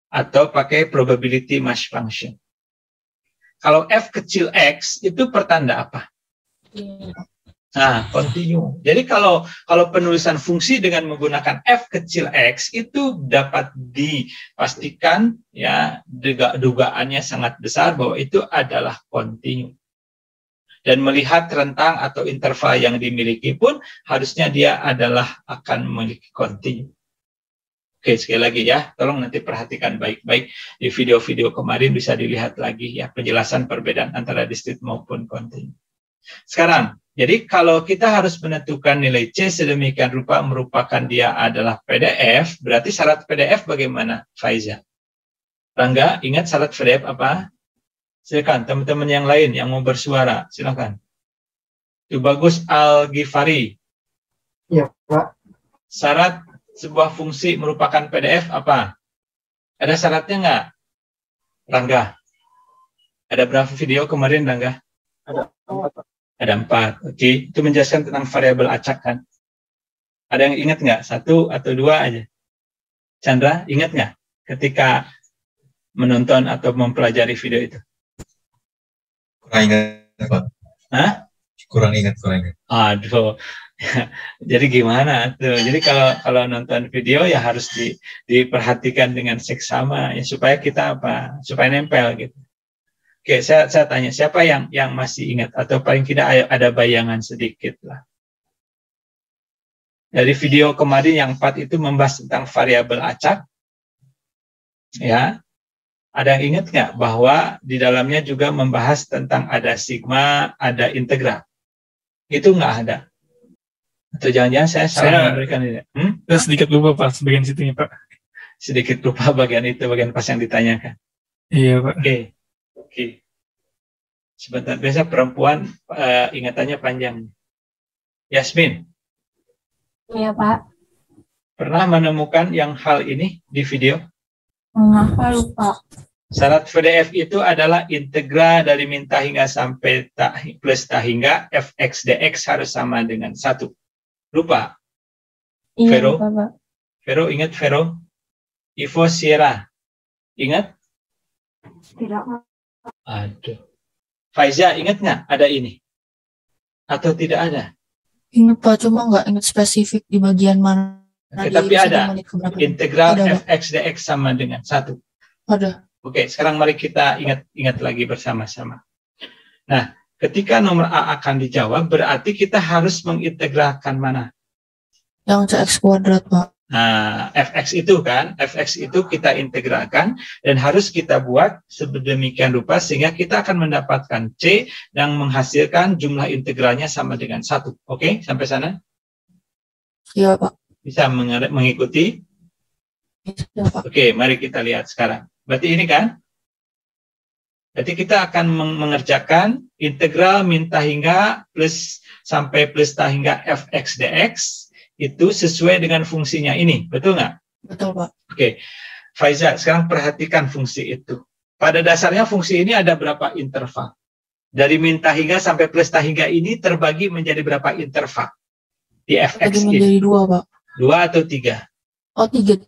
atau pakai probability mass function. Kalau f kecil x itu pertanda apa? Nah, continue. Jadi kalau penulisan fungsi dengan menggunakan f kecil x itu dapat dipastikan ya dugaannya sangat besar bahwa itu adalah continue. Dan melihat rentang atau interval yang dimiliki pun harusnya dia adalah akan memiliki continue. Oke, sekali lagi ya, tolong nanti perhatikan baik-baik di video-video kemarin bisa dilihat lagi ya penjelasan perbedaan antara diskrit maupun continue. Sekarang, jadi kalau kita harus menentukan nilai C sedemikian rupa merupakan dia adalah PDF, berarti syarat PDF bagaimana, Faiza? Rangga, ingat syarat PDF apa? Silakan teman-teman yang lain yang mau bersuara, silakan. Itu bagus Al-Ghifari. Iya, Pak. Syarat sebuah fungsi merupakan PDF apa? Ada syaratnya nggak? Rangga? Ada berapa video kemarin, Rangga? Ada 4, Pak. Ada 4. Oke, itu menjelaskan tentang variabel acak kan? Ada yang ingat nggak? 1 atau 2 aja. Chandra, ingat nggak ketika menonton atau mempelajari video itu? Kurang ingat, Pak. Hah? Kurang ingat. Aduh. Jadi gimana tuh? Jadi kalau nonton video ya harus diperhatikan dengan seksama ya supaya kita supaya nempel gitu. Oke, saya tanya, siapa yang masih ingat atau paling tidak ada bayangan sedikit lah. Dari video kemarin yang 4 itu membahas tentang variabel acak. Ya. Ada yang ingat nggak bahwa di dalamnya juga membahas tentang ada sigma, ada integral. Itu nggak ada. Atau jangan-jangan saya salah memberikan ini. Saya sedikit lupa, Pak, bagian situnya, Pak. Sedikit lupa bagian itu, bagian pas yang ditanyakan. Iya, Pak. Oke. Sebentar, biasa perempuan ingatannya panjang. Yasmin. Iya, Pak. Pernah menemukan yang hal ini di video? Mengapa lupa? Syarat PDF itu adalah integral dari min ta hingga sampai plus ta hingga fx dx harus sama dengan 1. Lupa? Iya, Vero? lupa, Pak. Vero, ingat Vero? Ivo Sierra. Ingat? Tidak, Pak. Aduh. Faiza, ingat nggak ada ini? Atau tidak ada? Ingat, Pak, cuma nggak ingat spesifik di bagian mana. Tapi ada. Integral fx dx sama dengan 1. Ada. Oke, sekarang mari kita ingat lagi bersama-sama. Nah, ketika nomor A akan dijawab, berarti kita harus mengintegralkan mana? Yang Cx kuadrat, Pak. Nah, fx itu kan, fx itu kita integralkan dan harus kita buat sedemikian rupa sehingga kita akan mendapatkan C yang menghasilkan jumlah integralnya sama dengan 1. Oke, sampai sana? Iya, Pak. Bisa mengikuti? Iya, Pak. Oke, mari kita lihat sekarang. Berarti ini kan? Berarti kita akan mengerjakan integral min ta hingga plus sampai plus ta hingga fx dx itu sesuai dengan fungsinya ini. Betul nggak? Betul, Pak. Oke. Faiza, sekarang perhatikan fungsi itu. Pada dasarnya fungsi ini ada berapa interval? Dari min ta hingga sampai plus ta hingga ini terbagi menjadi berapa interval? Di fx Terbagi ini. menjadi 2, Pak. 2 atau 3? Oh, 3.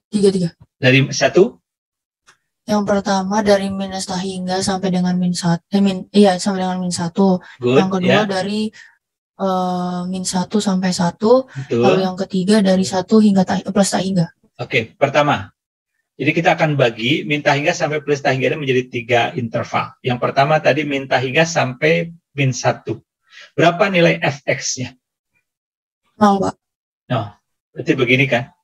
Dari 1? Yang pertama dari minus ta hingga sampai dengan min 1. Sampai dengan min 1. Good, yang kedua ya. dari min 1 sampai 1. Betul. Lalu yang ketiga dari 1 hingga plus ta hingga. Oke, pertama. Jadi kita akan bagi min ta hingga sampai plus ta hingga menjadi 3 interval. Yang pertama tadi min ta hingga sampai min 1. Berapa nilai fx-nya? 0, Pak. No, berarti begini kan?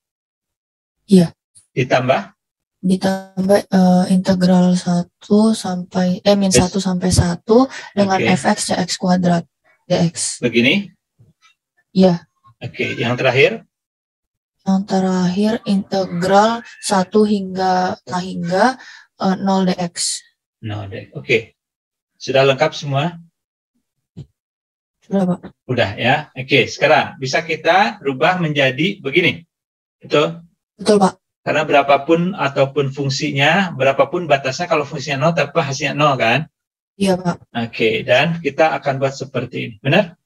Iya. Ditambah? ditambah integral 1 sampai min 1 sampai 1 dengan fx cx kuadrat dx. Begini? Iya. Oke, yang terakhir? Yang terakhir integral 1 hingga 0 dx. 0 dx. Oke. Sudah lengkap semua? Sudah, Pak. Udah ya. Oke, sekarang bisa kita rubah menjadi begini. Betul? Betul, Pak. Karena berapapun ataupun fungsinya, berapapun batasnya, kalau fungsinya 0, tapi hasilnya 0 kan? Iya, Pak. Oke, dan kita akan buat seperti ini. Benar?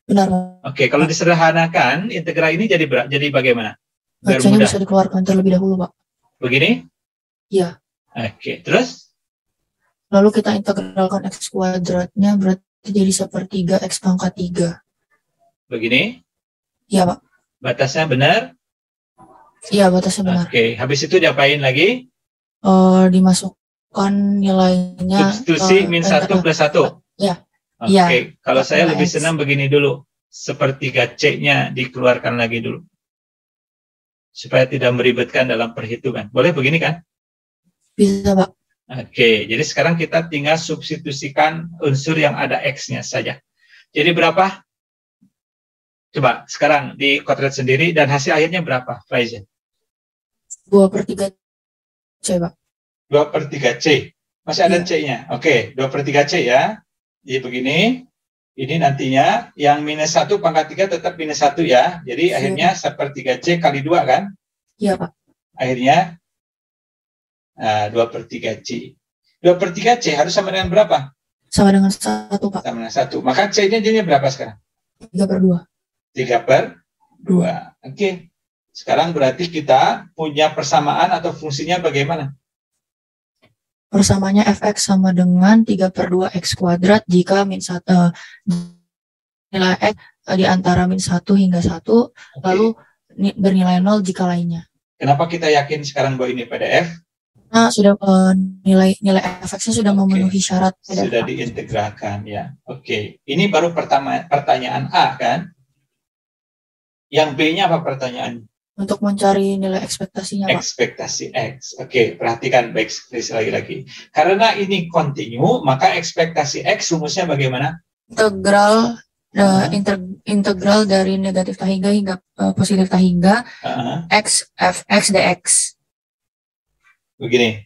Benar, Pak. Oke, kalau disederhanakan, integral ini jadi bagaimana? Bacanya bisa dikeluarkan terlebih dahulu, Pak. Begini? Iya. Oke, terus? Lalu kita integralkan x kuadratnya, berarti jadi 1/3 x pangkat 3. Begini? Iya, Pak. Batasnya benar? Iya, batasnya benar. Oke, habis itu diapain lagi? Dimasukkan nilainya. Substitusi min 1 plus 1? Iya. Oke, kalau saya lebih senang begini dulu. 1/3 C-nya dikeluarkan lagi dulu. Supaya tidak meribetkan dalam perhitungan. Boleh begini kan? Bisa, Pak. Oke, jadi sekarang kita tinggal substitusikan unsur yang ada X-nya saja. Jadi berapa? Coba sekarang di kodrat sendiri dan hasil akhirnya berapa, Faiza? 2/3 C, Pak. 2/3 C. Masih ada C-nya. Oke, 2/3 C ya. Jadi begini, ini nantinya yang minus 1 pangkat 3 tetap minus 1 ya. Jadi akhirnya 1/3 C kali 2 kan? Iya, Pak. Akhirnya 2/3 C. 2/3 C harus sama dengan berapa? Sama dengan 1, Pak. Sama dengan 1. Maka C-nya jadinya berapa sekarang? 3/2. 3/2. Oke. Sekarang berarti kita punya persamaan atau fungsinya bagaimana? Persamaannya fx sama dengan 3/2 x kuadrat jika nilai x di antara min 1 hingga 1, lalu bernilai 0 jika lainnya. Kenapa kita yakin sekarang bahwa ini PDF? Nah, sudah nilai fx-nya sudah memenuhi syarat PDF. Sudah diintegralkan ya. Oke. Ini baru pertanyaan A kan? Yang B-nya apa pertanyaan? Untuk mencari nilai ekspektasinya, Pak. Ekspektasi X. Oke, perhatikan baik lagi. Karena ini kontinu, maka ekspektasi X rumusnya bagaimana? Integral dari negatif tahingga hingga positif tahingga X fx dx. Begini?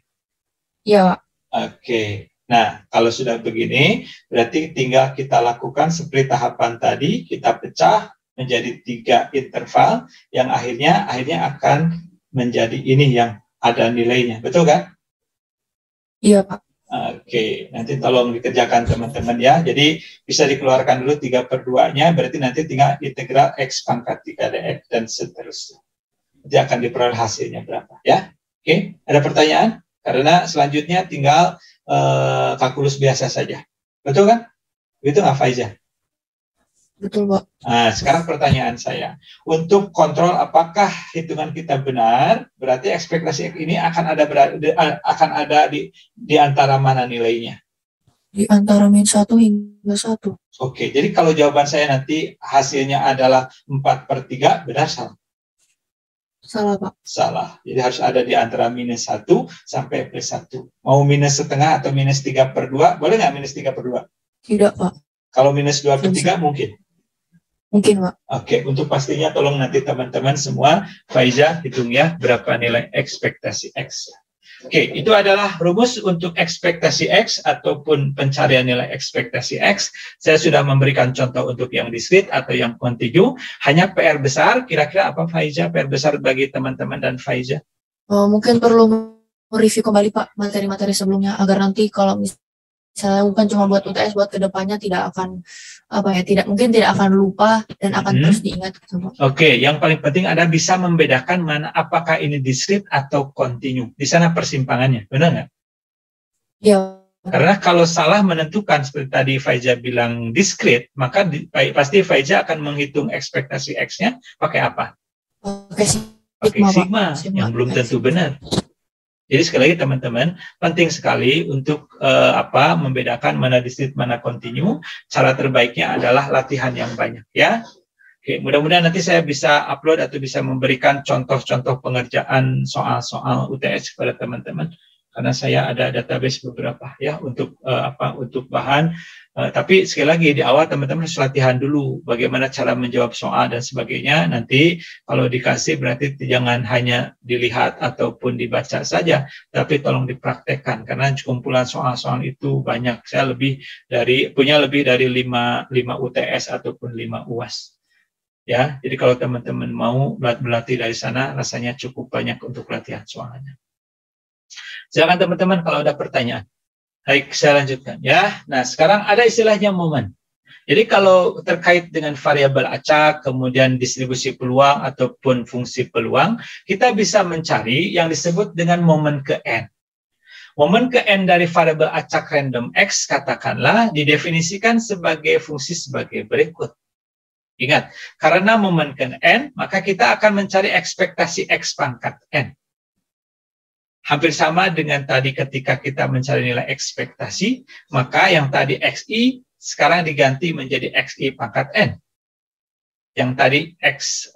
Iya, Pak. Oke. Nah, kalau sudah begini, berarti tinggal kita lakukan seperti tahapan tadi, kita pecah menjadi 3 interval yang akhirnya akan menjadi ini yang ada nilainya. Betul kan? Iya, Pak. Oke, nanti tolong dikerjakan teman-teman ya. Jadi bisa dikeluarkan dulu 3/2-nya, berarti nanti tinggal integral X pangkat 3 dx dan seterusnya. Nanti akan diperoleh hasilnya berapa ya. Oke, ada pertanyaan? Karena selanjutnya tinggal kalkulus biasa saja. Betul kan? Begitu nggak, Faiza? Betul, Pak. Nah, sekarang pertanyaan saya, untuk kontrol apakah hitungan kita benar, berarti ekspektasi ini akan ada di antara mana nilainya? Di antara min 1 hingga 1. Oke, jadi kalau jawaban saya nanti hasilnya adalah 4/3, benar salah? Salah, Pak. Salah. Jadi harus ada di antara minus 1 sampai plus 1. Mau minus setengah atau minus 3/2, boleh nggak minus 3/2? Tidak, Pak. Kalau minus 2/3 mungkin? Mungkin, Pak. Oke, untuk pastinya tolong nanti teman-teman semua, Faiza hitung ya berapa nilai ekspektasi X. Oke, itu adalah rumus untuk ekspektasi X ataupun pencarian nilai ekspektasi X. Saya sudah memberikan contoh untuk yang discrete atau yang kontinu. Hanya PR besar, kira-kira apa Faiza PR besar bagi teman-teman dan Faiza? Mungkin perlu mereview kembali, Pak, materi-materi sebelumnya agar nanti kalau misalnya bukan cuma buat UTS, buat kedepannya tidak akan mungkin tidak akan lupa dan akan terus diingat. Oke, yang paling penting Anda bisa membedakan mana apakah ini discrete atau kontinu. Di sana persimpangannya, benar nggak? Ya. Karena kalau salah menentukan seperti tadi Faiza bilang discrete, maka pasti Faiza akan menghitung ekspektasi X-nya pakai apa? Pakai sigma, yang belum tentu benar. Jadi sekali lagi teman-teman, penting sekali untuk membedakan mana discrete, mana kontinu. Cara terbaiknya adalah latihan yang banyak ya. Oke, mudah-mudahan nanti saya bisa upload atau bisa memberikan contoh-contoh pengerjaan soal-soal UTS kepada teman-teman, karena saya ada database beberapa ya untuk untuk bahan. Tapi sekali lagi di awal teman-teman harus latihan dulu bagaimana cara menjawab soal dan sebagainya. Nanti kalau dikasih berarti jangan hanya dilihat ataupun dibaca saja, tapi tolong dipraktekkan karena kumpulan soal-soal itu banyak. Saya punya lebih dari 5 UTS ataupun 5 UAS. Ya, jadi kalau teman-teman mau berlatih dari sana, rasanya cukup banyak untuk latihan soalnya. Silakan teman-teman kalau ada pertanyaan. Baik, saya lanjutkan ya. Nah, sekarang ada istilahnya momen. Jadi kalau terkait dengan variabel acak, kemudian distribusi peluang ataupun fungsi peluang, kita bisa mencari yang disebut dengan momen ke n. Momen ke n dari variabel acak random x katakanlah didefinisikan sebagai fungsi sebagai berikut. Ingat, karena momen ke n, maka kita akan mencari ekspektasi x pangkat n. Hampir sama dengan tadi ketika kita mencari nilai ekspektasi, maka yang tadi xi sekarang diganti menjadi xi pangkat n. Yang tadi x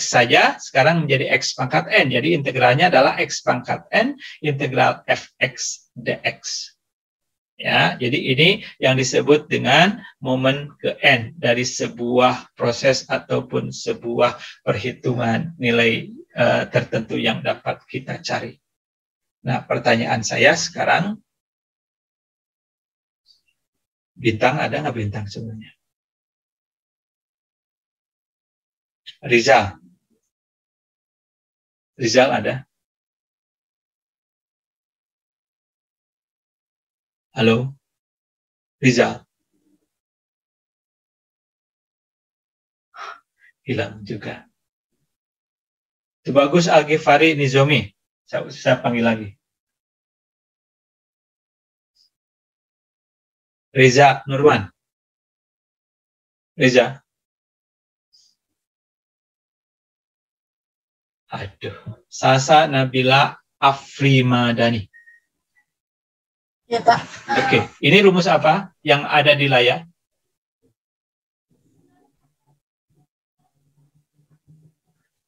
saja sekarang menjadi x pangkat n. Jadi integralnya adalah x pangkat n integral fx dx. Ya, jadi ini yang disebut dengan momen ke n dari sebuah proses ataupun sebuah perhitungan nilai tertentu yang dapat kita cari. Nah, pertanyaan saya sekarang, bintang ada nggak bintang sebenarnya? Rizal ada? Halo, Rizal. Hilang juga. Itu bagus, Al-Ghifari Nizomi. Saya panggil lagi. Reza Nurman. Reza. Aduh. Sasa Nabila Afrimadani. Ya, Pak. Oke, ini rumus apa yang ada di layar?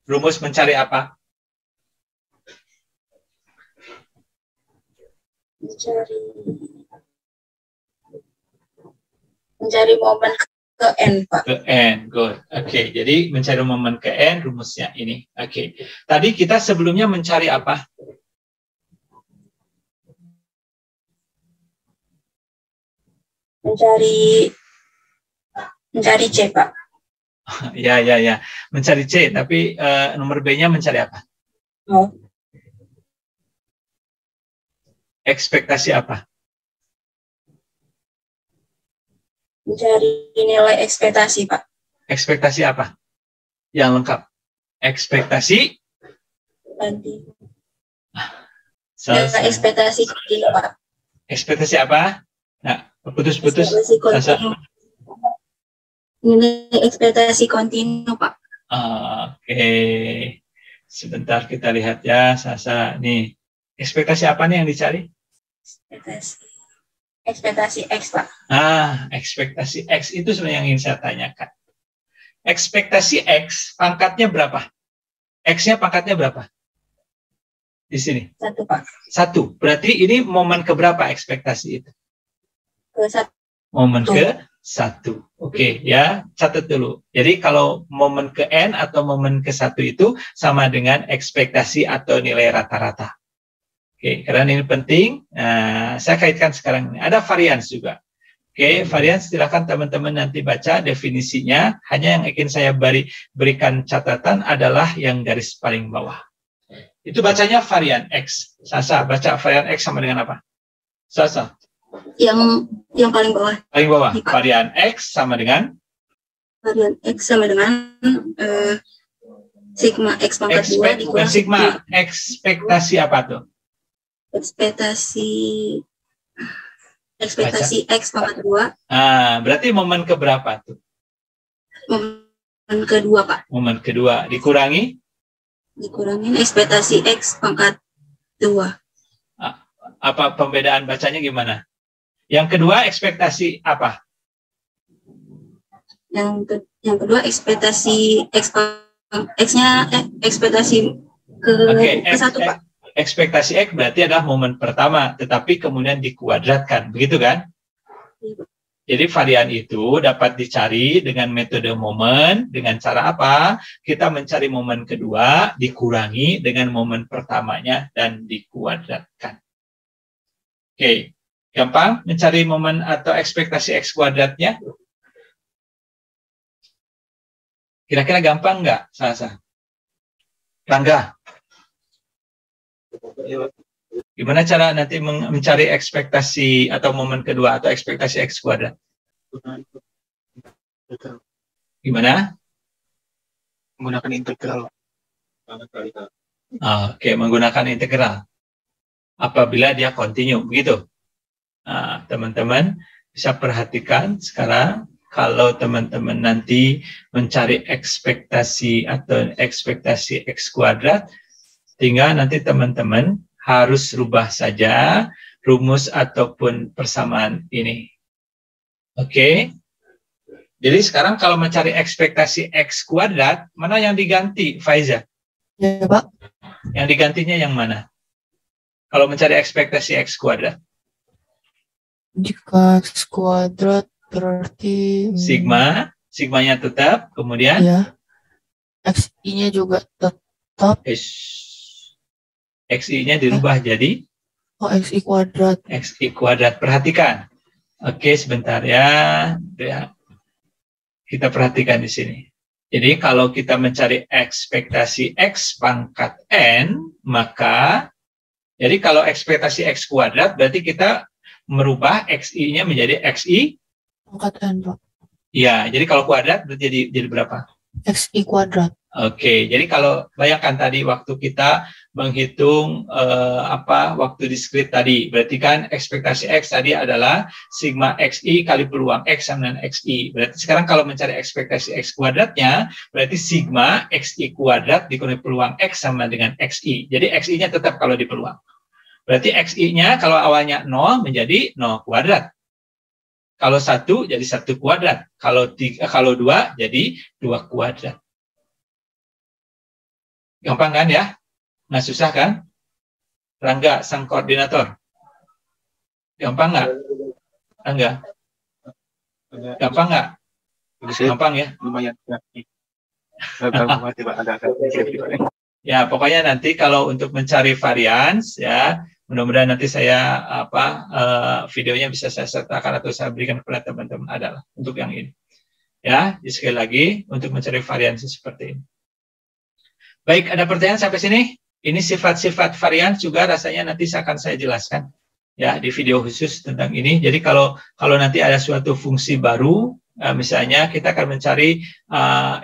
Rumus mencari apa? Mencari momen ke n, Pak. Ke n, good. Oke, jadi mencari momen ke n, rumusnya ini. Oke, tadi kita sebelumnya mencari apa? Mencari C, Pak. Ya. Mencari C, tapi nomor B-nya mencari apa? Oh. Ekspektasi apa? Mencari nilai ekspektasi, Pak. Ekspektasi apa? Yang lengkap. Ekspektasi? Kontinu. Selesai. Ekspektasi kontinu, Pak. Ekspektasi apa? Nah, putus-putus. Nilai ekspektasi kontinu, Pak. Oke. Sebentar kita lihat ya, Sasa. Nih, ekspektasi apa nih yang dicari? Ekspektasi X, Pak. Ekspektasi X itu sebenarnya yang ingin saya tanyakan. Ekspektasi X pangkatnya berapa? X-nya pangkatnya berapa? Di sini. 1, Pak. 1. Berarti ini momen keberapa ekspektasi itu? Ke 1. Momen ke 1. Oke, ya, catat dulu. Jadi kalau momen ke N atau momen ke 1 itu sama dengan ekspektasi atau nilai rata-rata. Oke, karena ini penting. Nah, saya kaitkan sekarang ini. Ada varians juga. Oke, varians silakan teman-teman nanti baca definisinya. Hanya yang ingin saya berikan catatan adalah yang garis paling bawah. Itu bacanya varian X. Sasa, baca varian X sama dengan apa? Sasa. Yang paling bawah. Paling bawah. Varian X sama dengan? Varian X sama dengan sigma X pangkat 2 dikurang sigma. Ekspektasi apa tuh? Ekspektasi X pangkat 2. Berarti momen keberapa tuh? Momen kedua, Pak. Momen kedua. Dikurangin ekspektasi X pangkat 2. Apa pembedaan bacanya gimana? Yang kedua ekspektasi apa? Yang kedua ekspektasi X-nya ekspektasi ke satu, Pak. Ekspektasi X berarti adalah momen pertama, tetapi kemudian dikuadratkan, begitu kan? Jadi varian itu dapat dicari dengan metode momen, dengan cara apa? Kita mencari momen kedua, dikurangi dengan momen pertamanya, dan dikuadratkan. Oke, gampang mencari momen atau ekspektasi X kuadratnya? Kira-kira gampang nggak, Sasa? Rangga? Gimana cara nanti mencari ekspektasi atau momen kedua atau ekspektasi X kuadrat? Gimana? Menggunakan integral. Oke, menggunakan integral. Apabila dia kontinu, begitu. Nah, teman-teman bisa perhatikan sekarang kalau teman-teman nanti mencari ekspektasi atau ekspektasi X kuadrat, tinggal nanti teman-teman harus rubah saja rumus ataupun persamaan ini. Oke. Jadi sekarang kalau mencari ekspektasi X kuadrat, mana yang diganti, Faiza? Ya, Pak. Yang digantinya yang mana? Kalau mencari ekspektasi X kuadrat. Jika X kuadrat berarti... Sigmanya tetap, kemudian? Ya. XI-nya juga tetap. XI-nya dirubah jadi? Oh, XI kuadrat. XI kuadrat. Perhatikan. Oke, sebentar ya. Kita perhatikan di sini. Jadi kalau kita mencari ekspektasi X pangkat N, maka jadi kalau ekspektasi X kuadrat berarti kita merubah XI-nya menjadi XI pangkat N, Pak. Ya, jadi kalau kuadrat berarti jadi berapa? XI kuadrat. Oke, jadi kalau bayangkan tadi waktu kita menghitung waktu diskrit tadi, berarti kan ekspektasi X tadi adalah sigma XI kali peluang X sama dengan XI. Berarti sekarang kalau mencari ekspektasi X kuadratnya, berarti sigma XI kuadrat dikurangi peluang X sama dengan XI. Jadi XI-nya tetap kalau di peluang. Berarti XI-nya kalau awalnya 0 menjadi 0 kuadrat. Kalau 1 jadi 1 kuadrat. Kalau 2 jadi 2 kuadrat. Gampang kan ya? Nggak susah kan? Rangga, sang koordinator. Gampang nggak? Rangga? Gampang nggak? Gampang ya? Lumayan. Ya, pokoknya nanti kalau untuk mencari varians, ya, mudah-mudahan nanti saya videonya bisa saya sertakan atau saya berikan kepada teman-teman adalah untuk yang ini. Ya, sekali lagi untuk mencari varians seperti ini. Baik, ada pertanyaan sampai sini? Ini sifat-sifat varian juga rasanya nanti akan saya jelaskan ya di video khusus tentang ini. Jadi kalau nanti ada suatu fungsi baru, misalnya kita akan mencari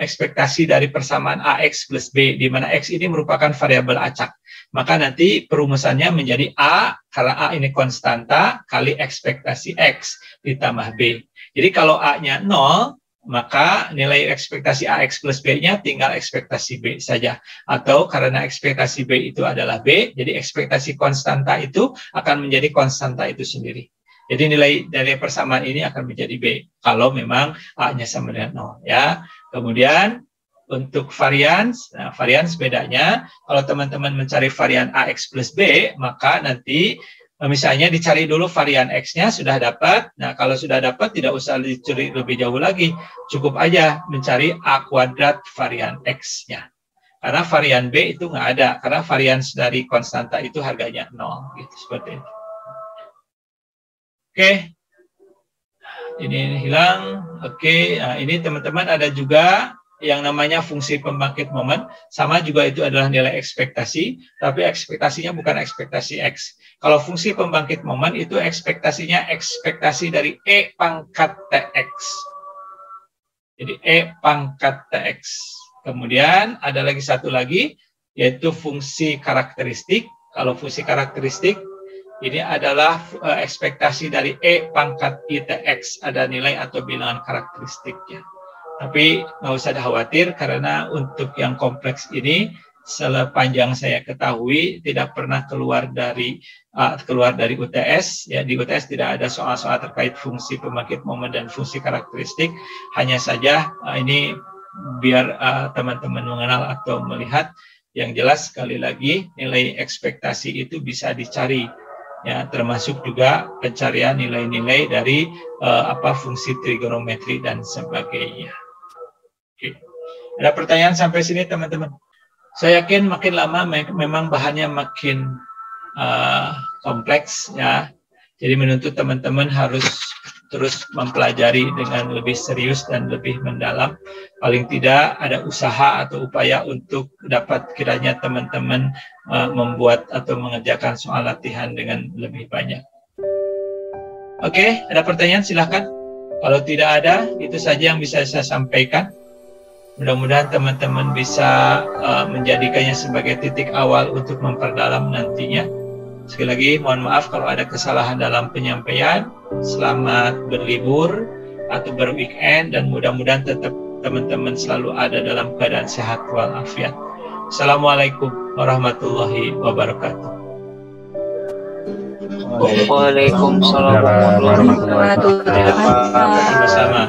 ekspektasi dari persamaan AX plus B, di mana X ini merupakan variabel acak. Maka nanti perumusannya menjadi A, karena A ini konstanta, kali ekspektasi X ditambah B. Jadi kalau A-nya 0, maka nilai ekspektasi AX plus B-nya tinggal ekspektasi B saja. Atau karena ekspektasi B itu adalah B, jadi ekspektasi konstanta itu akan menjadi konstanta itu sendiri. Jadi nilai dari persamaan ini akan menjadi B, kalau memang A-nya sama dengan 0. Ya. Kemudian untuk varians, nah varians bedanya, kalau teman-teman mencari varian AX plus B, maka nanti misalnya dicari dulu varian X-nya sudah dapat. Nah, kalau sudah dapat tidak usah dicari lebih jauh lagi. Cukup aja mencari A kuadrat varian X-nya. Karena varian B itu nggak ada. Karena varian dari konstanta itu harganya 0. Gitu, seperti itu. Oke. Ini hilang. Oke. Nah, ini teman-teman ada juga yang namanya fungsi pembangkit momen, sama juga itu adalah nilai ekspektasi, tapi ekspektasinya bukan ekspektasi X. Kalau fungsi pembangkit momen itu ekspektasinya ekspektasi dari E pangkat TX. Jadi E pangkat TX. Kemudian ada lagi satu lagi, yaitu fungsi karakteristik. Kalau fungsi karakteristik, ini adalah ekspektasi dari E pangkat ITX. Ada nilai atau bilangan karakteristiknya. Tapi nggak usah khawatir karena untuk yang kompleks ini sepanjang saya ketahui tidak pernah keluar dari UTS. Ya, di UTS tidak ada soal-soal terkait fungsi pembangkit momen dan fungsi karakteristik. Hanya saja ini biar teman-teman mengenal atau melihat. Yang jelas sekali lagi nilai ekspektasi itu bisa dicari, ya, termasuk juga pencarian nilai-nilai dari fungsi trigonometri dan sebagainya. Oke. Ada pertanyaan sampai sini teman-teman? Saya yakin makin lama memang bahannya makin kompleks, ya. Jadi menuntut teman-teman harus terus mempelajari dengan lebih serius dan lebih mendalam. Paling tidak ada usaha atau upaya untuk dapat kiranya teman-teman membuat atau mengerjakan soal latihan dengan lebih banyak. Oke, ada pertanyaan silahkan. Kalau tidak ada, itu saja yang bisa saya sampaikan. Mudah-mudahan teman-teman bisa menjadikannya sebagai titik awal untuk memperdalam nantinya. Sekali lagi, mohon maaf kalau ada kesalahan dalam penyampaian. Selamat berlibur atau berweekend dan mudah-mudahan tetap teman-teman selalu ada dalam keadaan sehat walafiat. Assalamualaikum warahmatullahi wabarakatuh. Waalaikumsalam warahmatullahi wabarakatuh. Sama-sama.